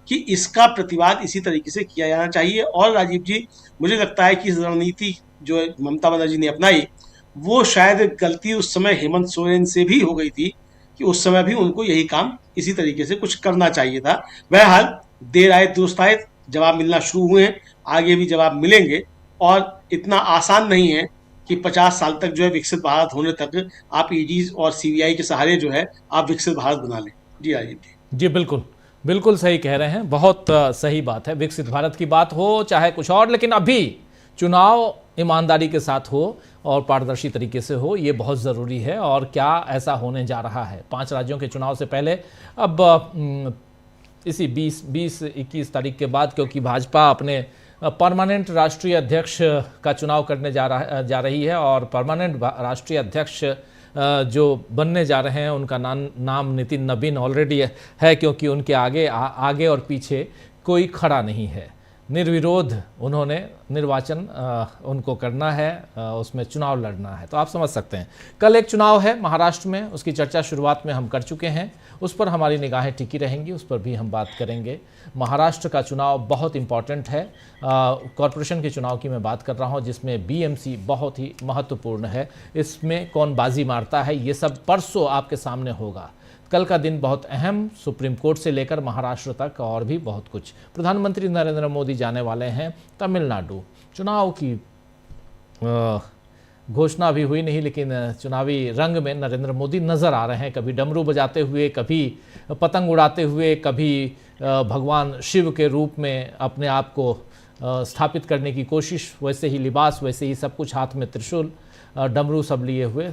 कि इसका प्रतिवाद इसी तरीके से किया जाना चाहिए। और राजीव जी, मुझे लगता है कि इस रणनीति जो ममता बनर्जी ने अपनाई वो शायद गलती उस समय हेमंत सोरेन से भी हो गई थी कि उस समय भी उनको यही काम इसी तरीके से कुछ करना चाहिए था। बहरहाल देर आए दुरुस्त आए, जवाब मिलना शुरू हुए हैं, आगे भी जवाब मिलेंगे। और इतना आसान नहीं है कि 50 साल तक जो है विकसित भारत होने तक आप ईडी और सीबीआई के सहारे जो है आप विकसित भारत बना लें। जी राजीव जी। जी बिल्कुल बिल्कुल सही कह रहे हैं, बहुत सही बात है। विकसित भारत की बात हो चाहे कुछ और, लेकिन अभी चुनाव ईमानदारी के साथ हो और पारदर्शी तरीके से हो, ये बहुत ज़रूरी है। और क्या ऐसा होने जा रहा है 5 राज्यों के चुनाव से पहले, अब इसी 20-21 तारीख के बाद, क्योंकि भाजपा अपने परमानेंट राष्ट्रीय अध्यक्ष का चुनाव करने जा रही है और परमानेंट राष्ट्रीय अध्यक्ष जो बनने जा रहे हैं उनका नाम नितिन नबीन ऑलरेडी है, क्योंकि उनके आगे और पीछे कोई खड़ा नहीं है। निर्विरोध उन्होंने निर्वाचन उनको करना है, उसमें चुनाव लड़ना है। तो आप समझ सकते हैं कल एक चुनाव है महाराष्ट्र में, उसकी चर्चा शुरुआत में हम कर चुके हैं, उस पर हमारी निगाहें टिकी रहेंगी, उस पर भी हम बात करेंगे। महाराष्ट्र का चुनाव बहुत इंपॉर्टेंट है। कॉरपोरेशन के चुनाव की मैं बात कर रहा हूं, जिसमें बीएमसी बहुत ही महत्वपूर्ण है। इसमें कौन बाजी मारता है ये सब परसों आपके सामने होगा। कल का दिन बहुत अहम, सुप्रीम कोर्ट से लेकर महाराष्ट्र तक और भी बहुत कुछ। प्रधानमंत्री नरेंद्र मोदी जाने वाले हैं तमिलनाडु। चुनाव की घोषणा अभी हुई नहीं, लेकिन चुनावी रंग में नरेंद्र मोदी नजर आ रहे हैं, कभी डमरू बजाते हुए, कभी पतंग उड़ाते हुए, कभी भगवान शिव के रूप में अपने आप को स्थापित करने की कोशिश, वैसे ही लिबास, वैसे ही सब कुछ, हाथ में त्रिशूल, डमरू सब लिए हुए